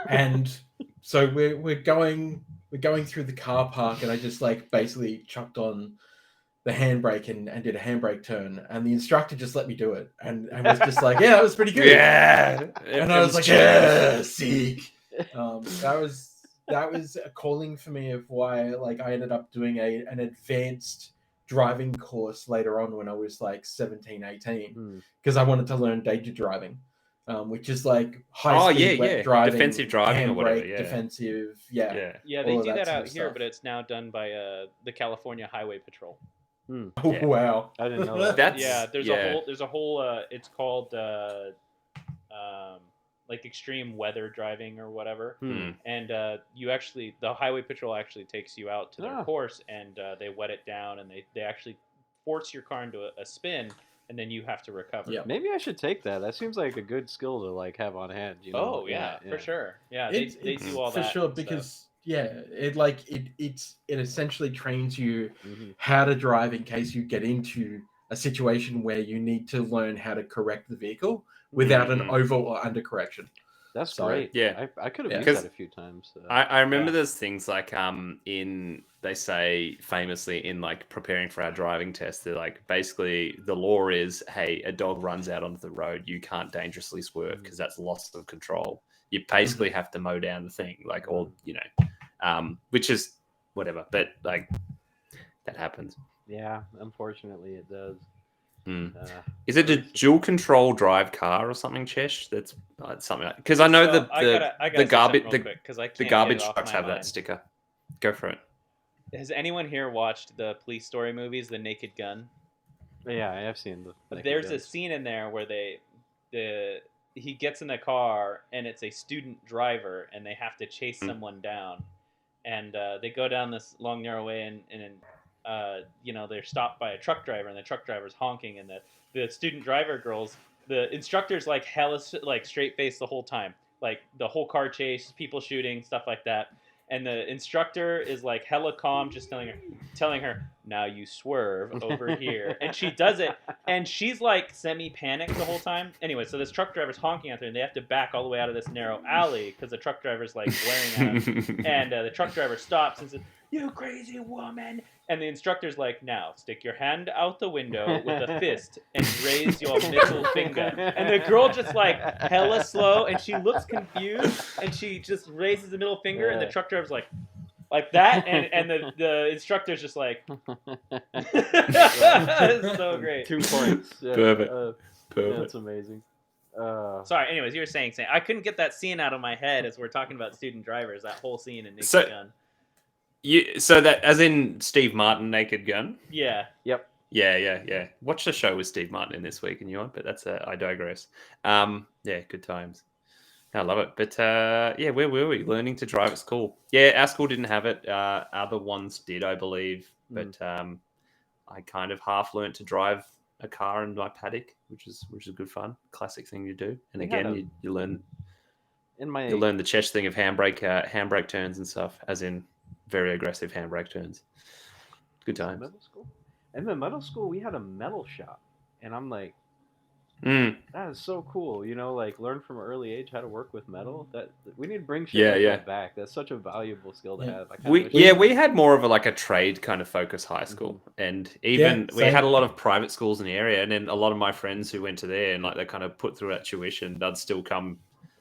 S3: And so we're going through the car park, and I just like basically chucked on the handbrake and did a handbrake turn, and the instructor just let me do it, and was just like, yeah, that was pretty good.
S1: Yeah,
S3: And I was like, yeah, sick. That was a calling for me of why like I ended up doing an advanced driving course later on when I was like 17, 18, because I wanted to learn danger driving, which is like high speed wet driving,
S1: defensive driving or whatever.
S3: handbrake,
S1: Yeah,
S3: defensive,
S2: Yeah, they
S3: all of
S2: do that
S3: sort
S2: out
S3: of
S2: here,
S3: stuff.
S2: but it's now done by the California Highway Patrol.
S3: Oh,
S1: Yeah.
S3: wow.
S4: I didn't know that.
S1: That's
S2: There's a whole it's called like extreme weather driving or whatever. And you actually, the Highway Patrol actually takes you out to their course, and they wet it down, and they actually force your car into a spin, and then you have to recover.
S3: Yeah.
S4: Maybe I should take that. That seems like a good skill to like have on hand. You know?
S2: Oh yeah, for sure. Yeah, they do all
S3: for
S2: that
S3: sure,
S2: and
S3: because
S2: stuff.
S3: it essentially trains you how to drive in case you get into a situation where you need to learn how to correct the vehicle without an over or under correction.
S4: That's
S3: So,
S4: great.
S1: yeah.
S4: I could have used
S1: Because
S4: that a few times.
S1: I remember there's things like they say famously in like preparing for our driving test, they're like basically the law is, hey, a dog runs out onto the road, you can't dangerously swerve because that's loss of control. You basically have to mow down the thing, like, or which is whatever, but like that happens.
S4: Yeah, unfortunately it does.
S1: Is it a dual control drive car or something, Chesh? That's something because I know the garbage trucks have that sticker. Go for it.
S2: Has anyone here watched the Police Story movies, The Naked Gun?
S4: Yeah, I have seen the.
S2: There's a scene in there where he gets in the car and it's a student driver and they have to chase someone down, and they go down this long narrow way and they're stopped by a truck driver, and the truck driver's honking, and the student driver girls, the instructor's like hella like straight face the whole time, like the whole car chase, people shooting, stuff like that. And the instructor is like hella calm, just telling her, now you swerve over here. And she does it, and she's like semi-panicked the whole time. Anyway, so this truck driver's honking at her, and they have to back all the way out of this narrow alley because the truck driver's like glaring at them. And the truck driver stops and says, you crazy woman. And the instructor's like, now stick your hand out the window with a fist and raise your middle finger. And the girl just like hella slow, and she looks confused, and she just raises the middle finger, and the truck driver's like that, and the instructor's just like it's so great.
S4: 2 points. Yeah,
S1: Perfect.
S4: Yeah, that's amazing.
S2: Sorry, anyways, you were saying I couldn't get that scene out of my head as we're talking about student drivers, that whole scene in Naked Gun.
S1: So that, as in Steve Martin, Naked Gun?
S2: Yeah.
S4: Yep.
S1: Yeah. Watch the show with Steve Martin in this week and you want, but that's I digress. Yeah, good times. I love it. But where were we? Learning to drive at school. Yeah, our school didn't have it. Other ones did, I believe. But I kind of half learned to drive a car in my paddock, which is good fun. Classic thing to do. And again, you learn you learn the Chesh thing of handbrake turns and stuff, as in very aggressive handbrake turns. Good times.
S4: Middle school. And in middle school, we had a metal shop, and I'm like, that is so cool. Like learn from an early age how to work with metal. That we need to bring shit that back. That's such a valuable skill to have.
S1: We had more of a trade kind of focus high school, and even we had a lot of private schools in the area, and then a lot of my friends who went to there and like they kind of put through that tuition, they'd still come.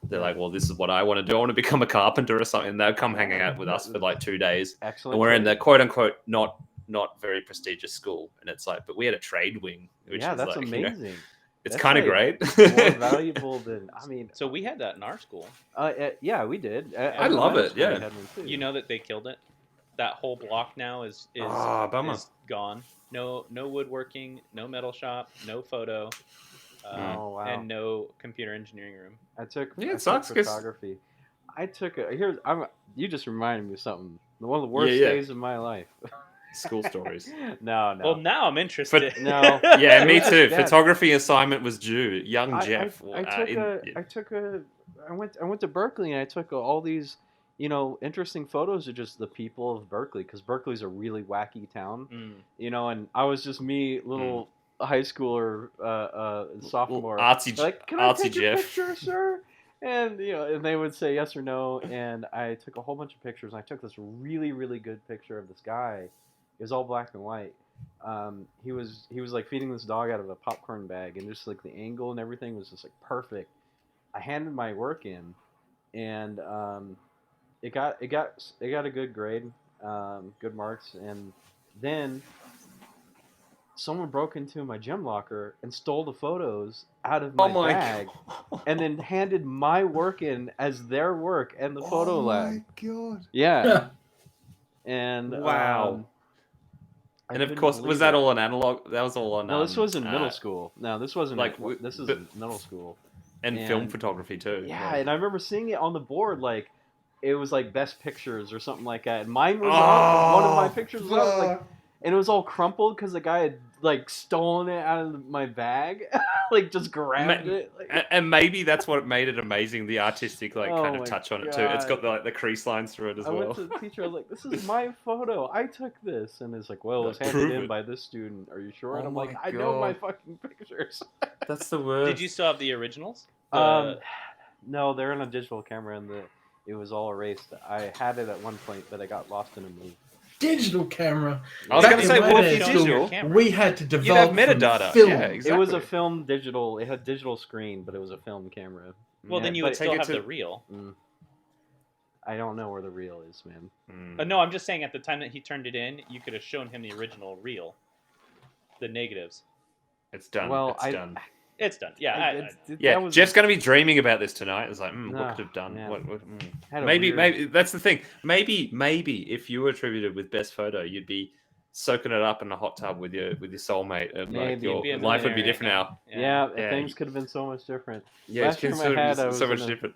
S1: They're like, well, this is what I want to do. I want to become a carpenter or something. And they'll come hang out with us for like 2 days.
S4: Excellent.
S1: And we're in the quote unquote not very prestigious school, and it's like, but we had a trade wing, which is
S4: that's
S1: like,
S4: amazing.
S1: It's kind of great.
S4: More valuable than
S2: So we had that in our school.
S4: Yeah, we did.
S1: I love it. Yeah.
S2: You know that they killed it. That whole block now is gone. No woodworking, no metal shop, no photo.
S4: Wow.
S2: And no computer engineering room.
S4: I took
S1: sucks
S4: photography. You just reminded me of something. One of the worst days of my life.
S1: School stories.
S4: No.
S2: Well, now I'm interested.
S4: No.
S1: Yeah, me too. Photography assignment was due. Young Jeff.
S4: I went to Berkeley, and I took all these, interesting photos of just the people of Berkeley, because Berkeley's a really wacky town. And I was just me, little high schooler, sophomore.
S1: Artsy,
S4: like, can I take
S1: Jeff.
S4: your picture, sir? And and they would say yes or no, and I took a whole bunch of pictures. And I took this really, really good picture of this guy. It was all black and white. He was like feeding this dog out of a popcorn bag, and just like the angle and everything was just like perfect. I handed my work in, and it got a good grade, good marks, and then someone broke into my gym locker and stole the photos out of my bag, and then handed my work in as their work and the photo lab.
S1: Oh my god!
S4: Yeah, and
S1: Wow.
S4: I
S1: And of
S4: couldn't
S1: course, was
S4: believe
S1: that
S4: it.
S1: all on analog? That was all on.
S4: No, this was in middle school. No, this wasn't.
S1: like,
S4: This is
S1: but-
S4: in middle school.
S1: and film photography too.
S4: Yeah,
S1: like-
S4: and I remember seeing it on the board, like it was like best pictures or something like that. And mine was one of my pictures was on, like, and it was all crumpled because the guy had like stolen it out of my bag, like just grabbed it. Like,
S1: and maybe that's what made it amazing. The artistic kind
S4: Oh
S1: of
S4: my
S1: touch on it too. It's got
S4: God.
S1: the crease lines through it as
S4: I
S1: well.
S4: went to the teacher. I was like, "This is my photo. I took this." And it's like, "Well, it was handed
S1: Prove
S4: in
S1: it.
S4: by this student. Are you sure?" And
S1: Oh
S4: I'm like,
S1: my
S4: "I know my
S1: God.
S4: fucking pictures."
S1: That's the worst.
S2: Did you still have the originals?
S4: No, they're in a digital camera, and it was all erased. I had it at one point, but I got lost in a move.
S3: Digital camera.
S1: I was
S3: Back
S1: going to
S3: in
S1: say,
S3: my
S1: what
S3: day,
S1: if you
S2: Show
S1: digital?
S2: your camera.
S3: We had to
S1: You'd have
S3: develop from
S1: metadata.
S3: film.
S1: Yeah, exactly.
S4: It was a film digital. It had digital screen, but it was a film camera.
S2: Well, then
S4: Yeah,
S2: you
S4: but
S2: would still
S1: take it
S2: have
S1: to-
S2: the reel.
S4: I don't know where the reel is, man.
S2: No, I'm just saying at the time that he turned it in, you could have shown him the original reel. The negatives.
S1: It's done.
S4: Well,
S1: it's done.
S2: It's done. Yeah.
S1: Yeah,
S4: that was-
S1: Jeff's going to be dreaming about this tonight. It's like, what
S4: No,
S1: could have done?
S4: man.
S1: What,
S4: had a
S1: maybe,
S4: weird-
S1: maybe that's the thing. Maybe if you were attributed with best photo, you'd be soaking it up in a hot tub with your soulmate, and like
S4: Maybe.
S1: your
S2: You'd be a
S1: life would be
S2: millionaire
S1: different
S2: right
S1: now.
S2: now.
S4: Yeah,
S1: Yeah,
S4: things could have been so much different.
S1: Yeah,
S4: Last
S1: it's
S4: time I had, I
S1: so
S4: was
S1: much
S4: in a-
S1: different.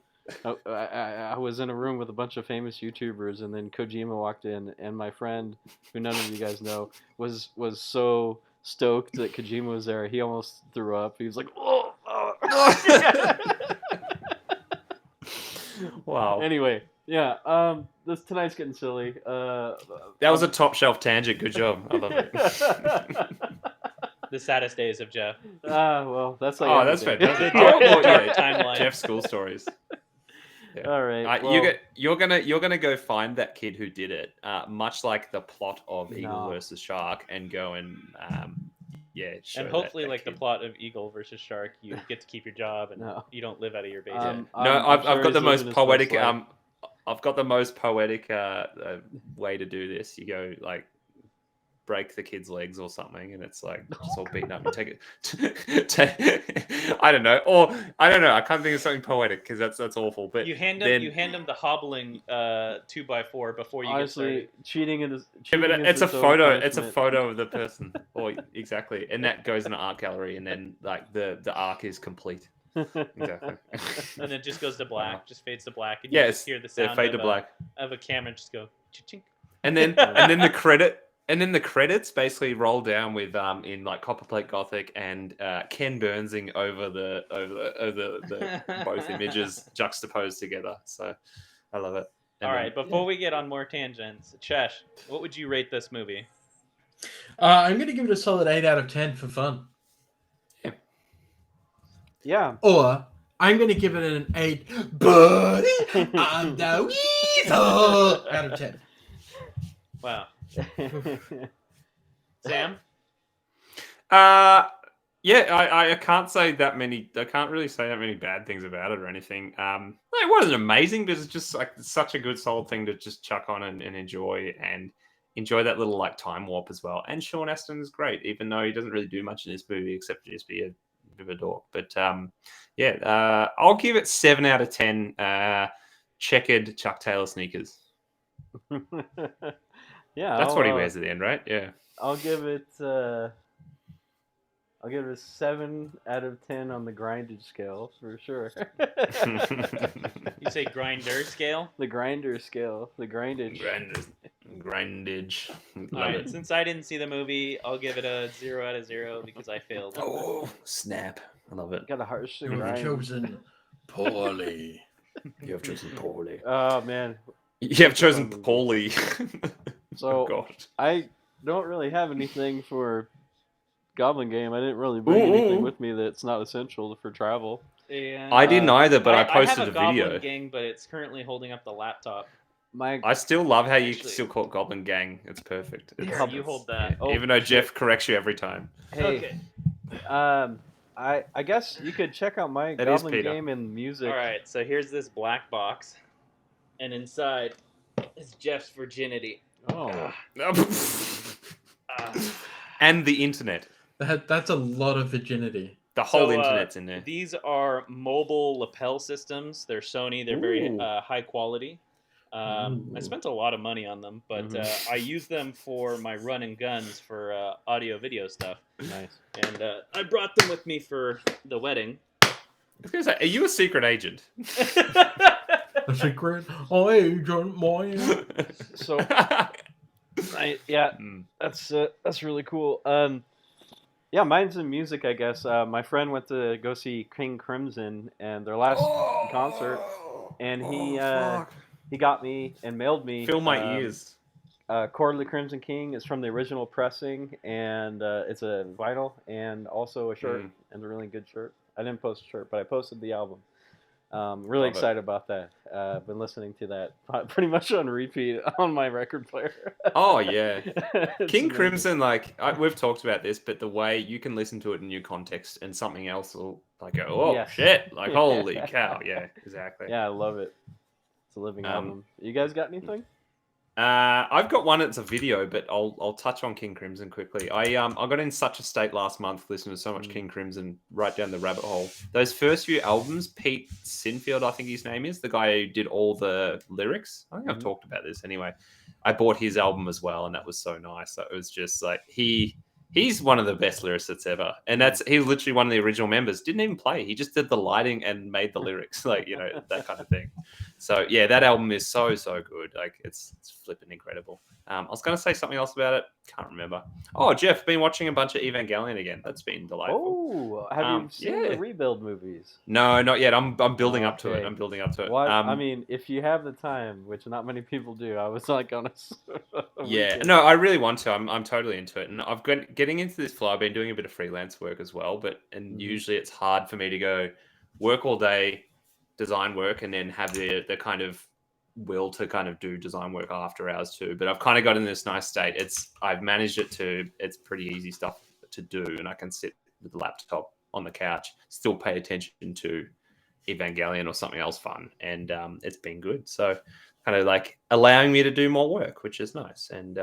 S4: I was in a room with a bunch of famous YouTubers, and then Kojima walked in, and my friend, who none of you guys know, was so stoked that Kojima was there, he almost threw up. He was like, "Oh!"
S1: Wow,
S4: Anyway, yeah. This tonight's getting silly.
S1: that was a top shelf tangent. Good job. I love it.
S2: The saddest days of Jeff.
S4: Well, that's like
S1: Oh, that's
S4: everything.
S1: fantastic.
S2: The dark-
S1: Oh,
S2: dark
S1: yeah.
S2: timeline.
S1: Jeff's school stories. Yeah.
S4: All right.
S1: You're gonna go find that kid who did it, much like the plot of Eagle
S4: No.
S1: versus Shark, and go and show
S2: And hopefully,
S1: that
S2: like the
S1: kid.
S2: plot of Eagle versus Shark, you get to keep your job and
S4: No.
S2: you don't live out of your base.
S1: No,
S4: I'm
S1: I've
S4: sure
S1: got the
S4: he's living
S1: most
S4: his
S1: poetic.
S4: best life.
S1: I've got the most poetic way to do this. You go like break the kid's legs or something, and it's like just all beaten up. You take it. I don't know, or I don't know. I can't think of something poetic because that's awful. But
S2: You hand
S1: then-
S2: him the hobbling 2x4 before you get
S4: Honestly,
S2: started.
S4: cheating is.
S1: Yeah,
S4: cheating
S1: but
S4: is
S1: it's a
S4: its own
S1: photo. It's a
S4: punishment.
S1: photo of the person. Or exactly, and that goes in an art gallery, and then like the arc is complete. Exactly.
S2: And it just goes to black, just fades to black, and
S1: Yeah,
S2: you
S1: it's
S2: just hear the
S1: they
S2: sound
S1: fade to
S2: of,
S1: black,
S2: of a camera just go chink.
S1: and then the credits basically roll down with in like copperplate gothic and Ken Burnsing over the both images juxtaposed together. So I love it. And
S2: All
S1: then-
S2: right, before we get on more tangents, Chesh, what would you rate this movie?
S3: I'm going to give it a solid 8 out of 10 for fun.
S4: Yeah.
S3: Or I'm going to give it an 8, buddy, I'm the weasel out of 10.
S2: Wow, Sam.
S1: I can't say that many. I can't really say that many bad things about it or anything. It wasn't amazing, but it's just like such a good, solid thing to just chuck on and enjoy that little like time warp as well. And Sean Astin is great, even though he doesn't really do much in this movie except to just be a bit of a dork. But I'll give it 7 out of 10. Checkered Chuck Taylor sneakers.
S4: Yeah.
S1: That's what he wears at the end, right? Yeah.
S4: I'll give it a 7 out of 10 on the grindage scale for sure.
S2: You say grinder scale.
S4: The grinder scale, the grindage.
S1: Grindage.
S2: All
S1: Love
S2: right,
S1: it.
S2: since I didn't see the movie, I'll give it a 0 out of 0 because I failed.
S1: Oh, snap. I love it.
S4: Got a harsh
S3: You've
S4: grind.
S3: chosen poorly.
S1: You have chosen poorly.
S4: Oh man.
S1: You have chosen poorly.
S4: So
S1: Oh, God.
S4: I don't really have anything for Goblin Game. I didn't really bring anything with me that's not essential for travel.
S2: And
S1: I didn't either, but I
S2: I
S1: posted
S2: have
S1: a
S2: a Goblin
S1: video.
S2: Gang, but it's currently holding up the laptop.
S1: I still love how you
S2: Actually-
S1: still call it Goblin Gang. It's perfect.
S2: Here, you hold that.
S4: Oh,
S1: even though
S4: shit.
S1: Jeff corrects you every time.
S4: Hey,
S2: Okay.
S4: I guess you could check out my
S1: That is
S4: Goblin
S1: Peter.
S4: Game and music.
S2: All right. So here's this black box, and inside is Jeff's virginity.
S4: Oh,
S1: And the internet.
S3: That's a lot of virginity.
S1: The whole
S2: So,
S1: internet's in there.
S2: These are mobile lapel systems. They're Sony. They're very
S1: Ooh.
S2: high quality. I
S3: Ooh.
S2: spent a lot of money on them, but I use them for my run and guns for audio video stuff.
S4: nice.
S2: And I brought them with me for the wedding.
S1: I was gonna say, are you a secret agent?
S3: A secret agent, my.
S4: So,
S1: Mm.
S4: that's really cool. Yeah, mine's in music, I guess. My friend went to go see King Crimson and their last concert, and he got me and mailed me.
S1: Fill my ears.
S4: Cord of the Crimson King is from the original pressing, and it's a vinyl and also a shirt, and a really good shirt. I didn't post a shirt, but I posted the album. Really
S1: Love it.
S4: excited about that. Been listening to that pretty much on repeat on my record player.
S1: Oh yeah.
S4: It's
S1: King
S4: amazing.
S1: Crimson, like we've talked about this, but the way you can listen to it in new context and something else will like go, oh
S4: Yes.
S1: shit, like holy cow, yeah, exactly.
S4: Yeah, I love it. It's a living album. You guys got anything?
S1: I've got one. It's a video, but I'll touch on King Crimson quickly. I got in such a state last month listening to so much King Crimson, right down the rabbit hole. Those first few albums, Pete Sinfield, I think his name is, the guy who did all the lyrics. I think I've talked about this anyway. I bought his album as well, and that was so nice. That was just like he's one of the best lyricists ever, and he's literally one of the original members. Didn't even play; he just did the lighting and made the lyrics, like that kind of thing. So yeah, that album is so good. Like it's flipping incredible. I was going to say something else about it. Can't remember. Oh, Jeff, been watching a bunch of Evangelion again. That's been delightful.
S4: Oh, have you seen
S1: yeah.
S4: the rebuild movies?
S1: No, not yet. I'm building up to it.
S4: Okay.
S1: I'm building up to it.
S4: Well, I mean, if you have the time, which not many people do, I was like on a
S1: yeah,
S4: weekend.
S1: no, I really want to. I'm totally into it, and I've got getting into this flow. I've been doing a bit of freelance work as well, and usually it's hard for me to go work all day, design work, and then have the kind of will to kind of do design work after hours too. But I've kind of got in this nice state. I've managed it to. It's pretty easy stuff to do, and I can sit with the laptop on the couch, still pay attention to Evangelion or something else fun, and it's been good. So kind of like allowing me to do more work, which is nice, and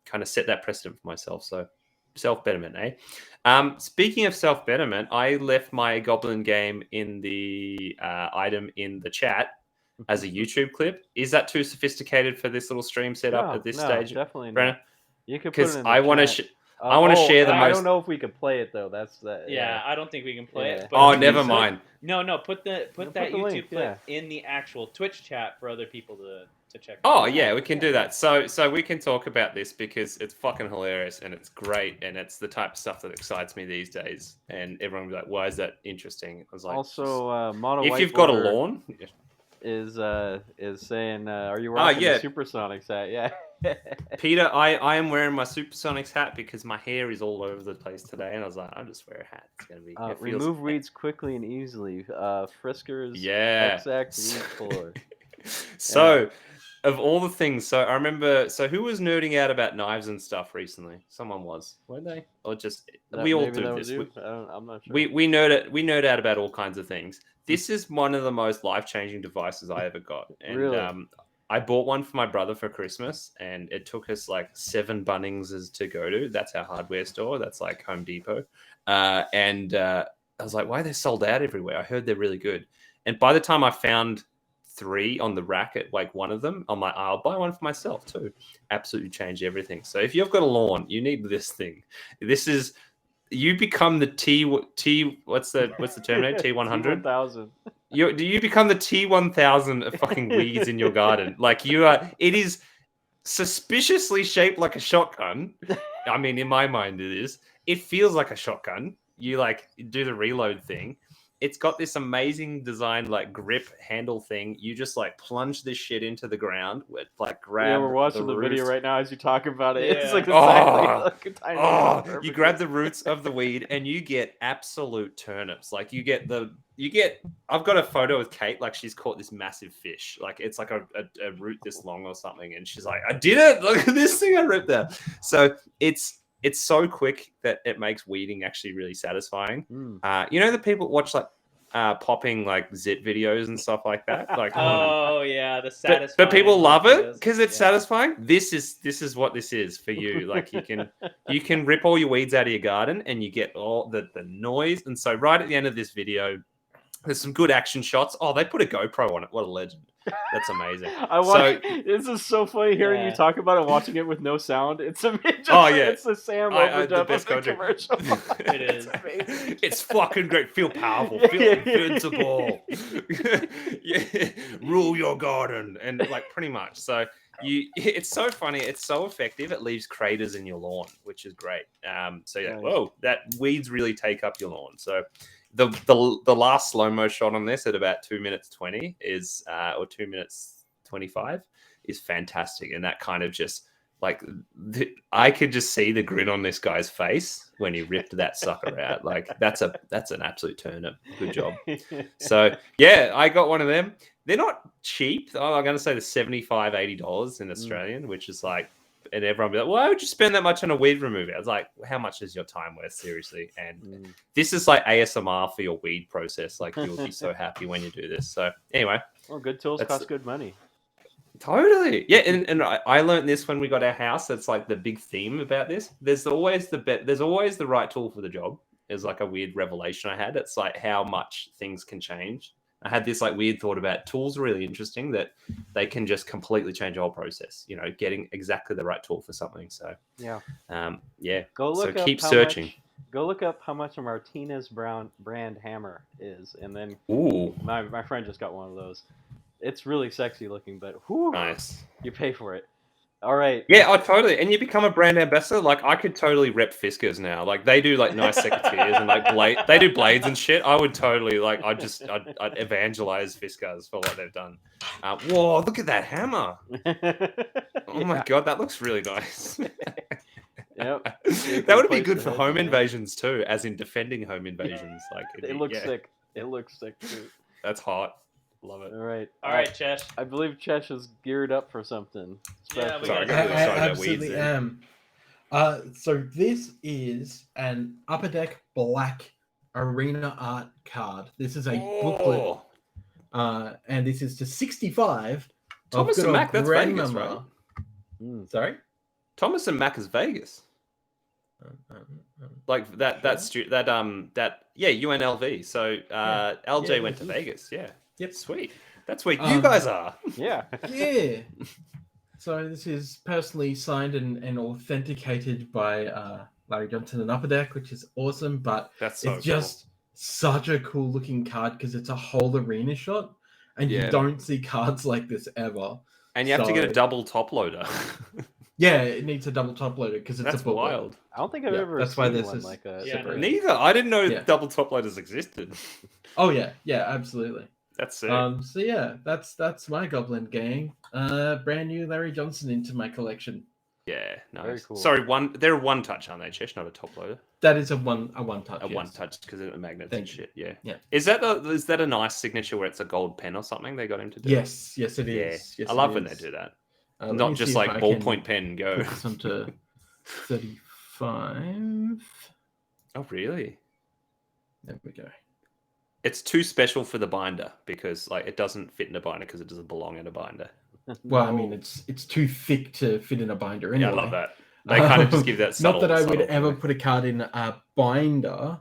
S1: kind of set that precedent for myself. So self-betterment, eh? Speaking of self-betterment, I left my Goblin game in the item in the chat as a YouTube clip. Is that too sophisticated for this little stream setup at this stage?
S4: Definitely
S1: Brandon?
S4: not. You could put it
S1: Because
S4: in the
S1: I want to
S4: chat.
S1: I want to share the
S4: I
S1: most.
S4: don't know if we could play it though. That's that.
S2: Yeah, I don't think we can play
S4: Yeah.
S2: it. But
S1: Oh,
S2: put-
S1: never mind.
S2: No, put that
S4: put
S2: YouTube
S4: the link,
S2: clip in the actual Twitch chat for other people to check.
S1: Oh yeah, we can do that. So we can talk about this because it's fucking hilarious and it's great and it's the type of stuff that excites me these days. And everyone will be like, "Why is that interesting?" I was like,
S4: Also, Mono
S1: if you've got a
S4: Whiteboarder
S1: lawn,
S4: is saying, "Are you rocking
S1: yeah.
S4: the Supersonics hat?" Yeah.
S1: Peter, I am wearing my Supersonics hat because my hair is all over the place today, and I was like, I'll just wear a hat. It's gonna be. It feels-
S4: remove weeds quickly and easily. Friskers.
S1: Yeah.
S4: XX weed puller.
S1: So, of all the things, so I remember. So who was nerding out about knives and stuff recently? Someone was, weren't they? Or just we all
S4: Maybe that
S1: do
S4: was
S1: this.
S4: you? I'm not sure.
S1: We nerd out about all kinds of things. This is one of the most life-changing devices I ever got, and
S4: Really?
S1: I bought one for my brother for Christmas, and it took us like 7 Bunningses to go to. That's our hardware store. That's like Home Depot. And I was like, why are they sold out everywhere? I heard they're really good. And by the time I found 3 on the rack at like one of them, I'm like, I'll buy one for myself too. Absolutely changed everything. So if you've got a lawn, you need this thing. This is, you become the what's the term name? T100?
S4: T1000.
S1: You become the T1000 of fucking weeds in your garden. Like you are, it is suspiciously shaped like a shotgun. I mean, in my mind, it is. It feels like a shotgun. You like do the reload thing. it's got this amazing design, like grip handle thing. You just like plunge this shit into the ground with like grab.
S4: Yeah, we're watching the video
S1: roots.
S4: right now as you talk about it. It's
S2: Yeah.
S4: like exactly
S1: Oh,
S4: like a tiny
S1: Oh, you grab the roots of the weed and you get absolute turnips. Like I've got a photo with Kate, like she's caught this massive fish. Like it's like a root this long or something. And she's like, I did it. Look at this thing I ripped out. So it's so quick that it makes weeding actually really satisfying. You know, the people that watch like popping like zit videos and stuff like that. Like
S2: Oh yeah, the satisfying.
S1: but people love it
S2: videos.
S1: because it's satisfying. This is what this is for you. Like you can rip all your weeds out of your garden and you get all the noise. And so right at the end of this video, there's some good action shots. Oh, they put a GoPro on it. What a legend. That's amazing.
S4: This is so funny hearing you talk about it, watching it with no sound. It's amazing. It's the Sam
S1: the
S4: overdub
S1: best
S4: of the commercial.
S2: It is
S4: amazing.
S1: It's fucking great. Feel powerful. Feel invincible. Rule your garden. And like pretty much. So it's so funny. It's so effective. It leaves craters in your lawn, which is great. So yeah,
S4: Nice.
S1: whoa, that weeds really take up your lawn. So the last slow-mo shot on this at about 2 minutes 20 is or 2 minutes 25 is fantastic. And that kind of just like I could just see the grin on this guy's face when he ripped that sucker out. Like that's an absolute turnip. Good job. So yeah, I got one of them. They're not cheap. I'm going to say the $75-$80 in Australian, which is like, and everyone be like, why would you spend that much on a weed remover? I was like, how much is your time worth, seriously? And this is like ASMR for your weed process. Like you'll be so happy when you do this. So anyway.
S4: Well, good tools cost good money.
S1: Totally. Yeah. And I learned this when we got our house. That's like the big theme about this. There's always the right tool for the job. It's like a weird revelation I had. It's like how much things can change. I had this like weird thought about tools are really interesting that they can just completely change the whole process, you know, getting exactly the right tool for something. So
S4: yeah.
S1: Go look up keep
S4: how
S1: searching.
S4: Go look up how much a Martinez brand hammer is. And then my friend just got one of those. It's really sexy looking, but
S1: nice.
S4: You pay for it. All right.
S1: Yeah, totally. And you become a brand ambassador. Like I could totally rep Fiskars now. Like they do like nice secateurs and like they do blades and shit. I would totally like. I'd evangelize Fiskars for what they've done. Whoa! Look at that hammer. Oh my god, that looks really nice.
S4: Yep.
S1: That would be good for home invasions too, as in defending home invasions. Like
S4: it looks sick. It looks sick too.
S1: That's hot. Love it.
S4: All right.
S2: All right, Chesh.
S4: I believe Chesh is geared up for something.
S2: Yeah,
S4: special.
S2: we
S3: I absolutely am. So this is an Upper Deck Black Arena Art card. This is a booklet. And this is to 65.
S1: Thomas and Mac, that's Vegas, right?
S3: Sorry?
S1: Thomas and Mac is Vegas. Like that UNLV. So LJ went to Vegas. Yeah. Yep. Sweet. That's where you guys are.
S4: Yeah.
S3: Yeah. So this is personally signed and authenticated by Larry Johnson and Upper Deck, which is awesome. But
S1: that's so
S3: it's just such a cool looking card because it's a whole arena shot, and you don't see cards like this ever.
S1: And you have to get a double top loader.
S3: Yeah, it needs a double top loader because it's a book.
S1: Wild.
S4: I don't think I've ever seen one like a separate.
S1: Neither. I didn't know double top loaders existed.
S3: Oh yeah, absolutely.
S1: That's sick.
S3: So yeah, that's my Goblin gang. Brand new Larry Johnson into my collection.
S1: Yeah, nice.
S4: Very cool.
S1: Sorry, they're a one touch, aren't they, Chesh? Not a top loader.
S3: That is a one touch.
S1: One touch because of the magnets and shit. Yeah.
S3: Yeah.
S1: Is that a nice signature where it's a gold pen or something they got him to do?
S3: Yes, it is. Yes,
S1: I love when they do that. Not just like ballpoint pen go.
S3: Put this onto 35.
S1: Oh really?
S3: There we go.
S1: It's too special for the binder because like it doesn't fit in a binder because it doesn't belong in a binder.
S3: Well, I mean, it's too thick to fit in a binder anyway.
S1: Yeah, I love that. They kind of just give that subtle,
S3: not that I would ever put a card in a binder,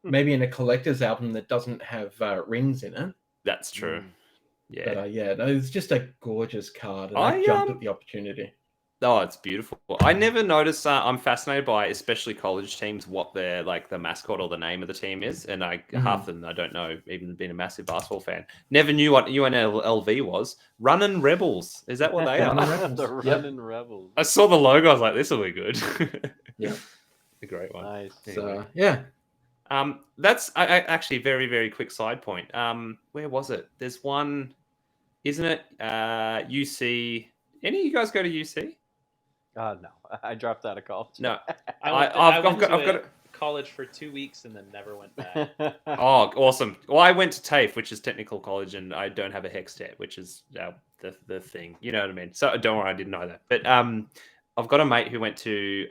S3: maybe in a collector's album that doesn't have rings in it.
S1: That's true. Yeah.
S3: But no, it's just a gorgeous card, and I jumped at the opportunity.
S1: Oh, it's beautiful. I never noticed. I'm fascinated by, especially college teams, what their like the mascot or the name of the team is, and half of them I don't know. Even being a massive basketball fan, never knew what UNLV was. Runnin' Rebels, is that what they are?
S4: The Runnin' Rebels.
S1: I saw the logo. I was like, this will be good.
S3: Yeah,
S1: a great one.
S4: Nice.
S3: So yeah.
S1: That's actually a very, very quick side point. Where was it? There's one, isn't it? UC. Any of you guys go to UC?
S4: No, I dropped out of college.
S1: No.
S2: I went
S1: I've
S2: to
S1: got
S2: college for 2 weeks and then never went back.
S1: Oh, awesome. Well, I went to TAFE, which is technical college, and I don't have a Hextet, which is the thing. You know what I mean? So don't worry, I didn't know that. But I've got a mate who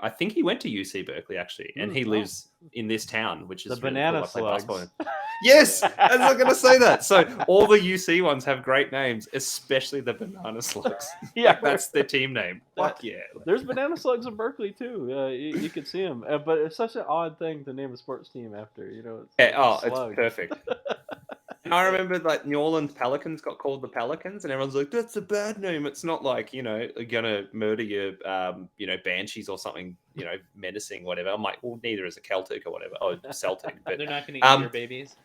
S1: I think he went to UC Berkeley, actually, and he lives in this town, which is
S4: The
S1: really
S4: banana
S1: cool. I play
S4: slugs.
S1: basketball. Yes, I was going to say that. So all the UC ones have great names, especially the banana slugs.
S4: Yeah,
S1: That's their team name. Fuck yeah.
S4: There's banana slugs in Berkeley too. You can see them, but it's such an odd thing to name a sports team after. You know,
S1: It's perfect. And I remember like New Orleans Pelicans got called the Pelicans, and everyone's like, "That's a bad name. It's not like gonna murder your banshees or something, menacing, whatever." I'm like, well, neither is a Celtic or whatever, or Celtic. But
S2: They're not going to eat your babies.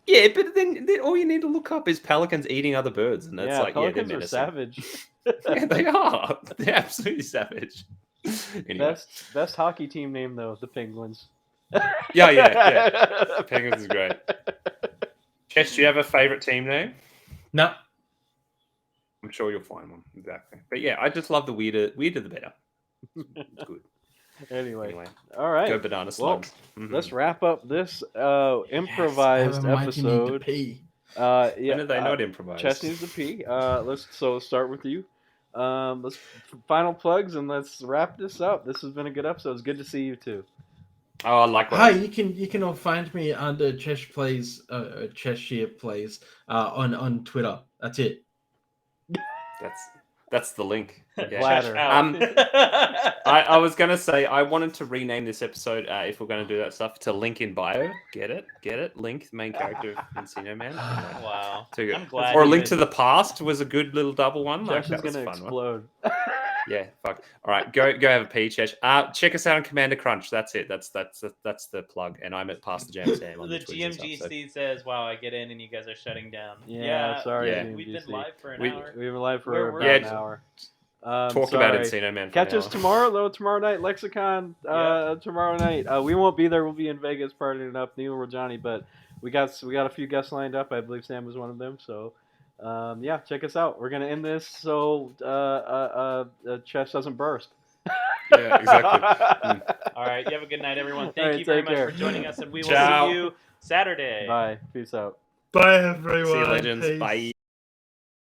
S1: yeah, but then all you need to look up is pelicans eating other birds, and that's
S4: pelicans
S1: they're
S4: are savage.
S1: Yeah, they are. They're absolutely savage. Anyway.
S4: Best hockey team name though, the Penguins.
S1: Yeah. Penguins is great. Chesh, do you have a favorite team name?
S3: No.
S1: I'm sure you'll find one. Exactly. But yeah, I just love the weirder the better. It's good.
S4: Anyway, all right.
S1: Go banana slugs.
S4: Let's wrap up this improvised episode.
S1: When did they not improvise?
S4: Chess needs to pee. Let's start with you. Let's final plugs and let's wrap this up. This has been a good episode. It's good to see you too.
S1: Oh, likewise.
S3: Hi, you can all find me under Chesh Plays, Cheshire Plays on Twitter. That's it.
S1: That's the link. Yeah.
S4: Bladder.
S1: I was gonna say I wanted to rename this episode if we're gonna do that stuff to Link in Bio. Get it? Link, main character of Encino Man.
S2: Wow.
S1: Too good.
S2: I'm glad.
S1: Or a Link to the Past was a good little double one. Like,
S4: Chesh is
S1: that was
S4: gonna
S1: a fun
S4: explode.
S1: One. Yeah, fuck. All right, go have a pee, Chesh. Check us out on Commander Crunch. That's it. That's the plug. And I'm at Pastor Jam Sam on
S2: The
S1: Twitter and stuff,
S2: GMGC says, "Wow, I get in and you guys are shutting down."
S4: Yeah, sorry.
S1: Yeah.
S2: We've been live for an hour.
S4: We've been live for
S2: We're
S4: about an hour.
S1: Talk about Encino Man.
S4: Catch us tomorrow, though. Tomorrow night, LexaCon. Tomorrow night, we won't be there. We'll be in Vegas partying up, Neil or Johnny. But we got a few guests lined up. I believe Sam was one of them. So, check us out. We're gonna end this so chest doesn't burst.
S1: Yeah, exactly.
S2: All right. You have a good night, everyone. Thank
S4: right,
S2: you very
S4: take
S2: much
S4: care.
S2: for joining us, and we will
S1: Ciao.
S2: see you Saturday.
S4: Bye. Peace out.
S3: Bye, everyone.
S1: See you, legends.
S3: Peace.
S1: Bye.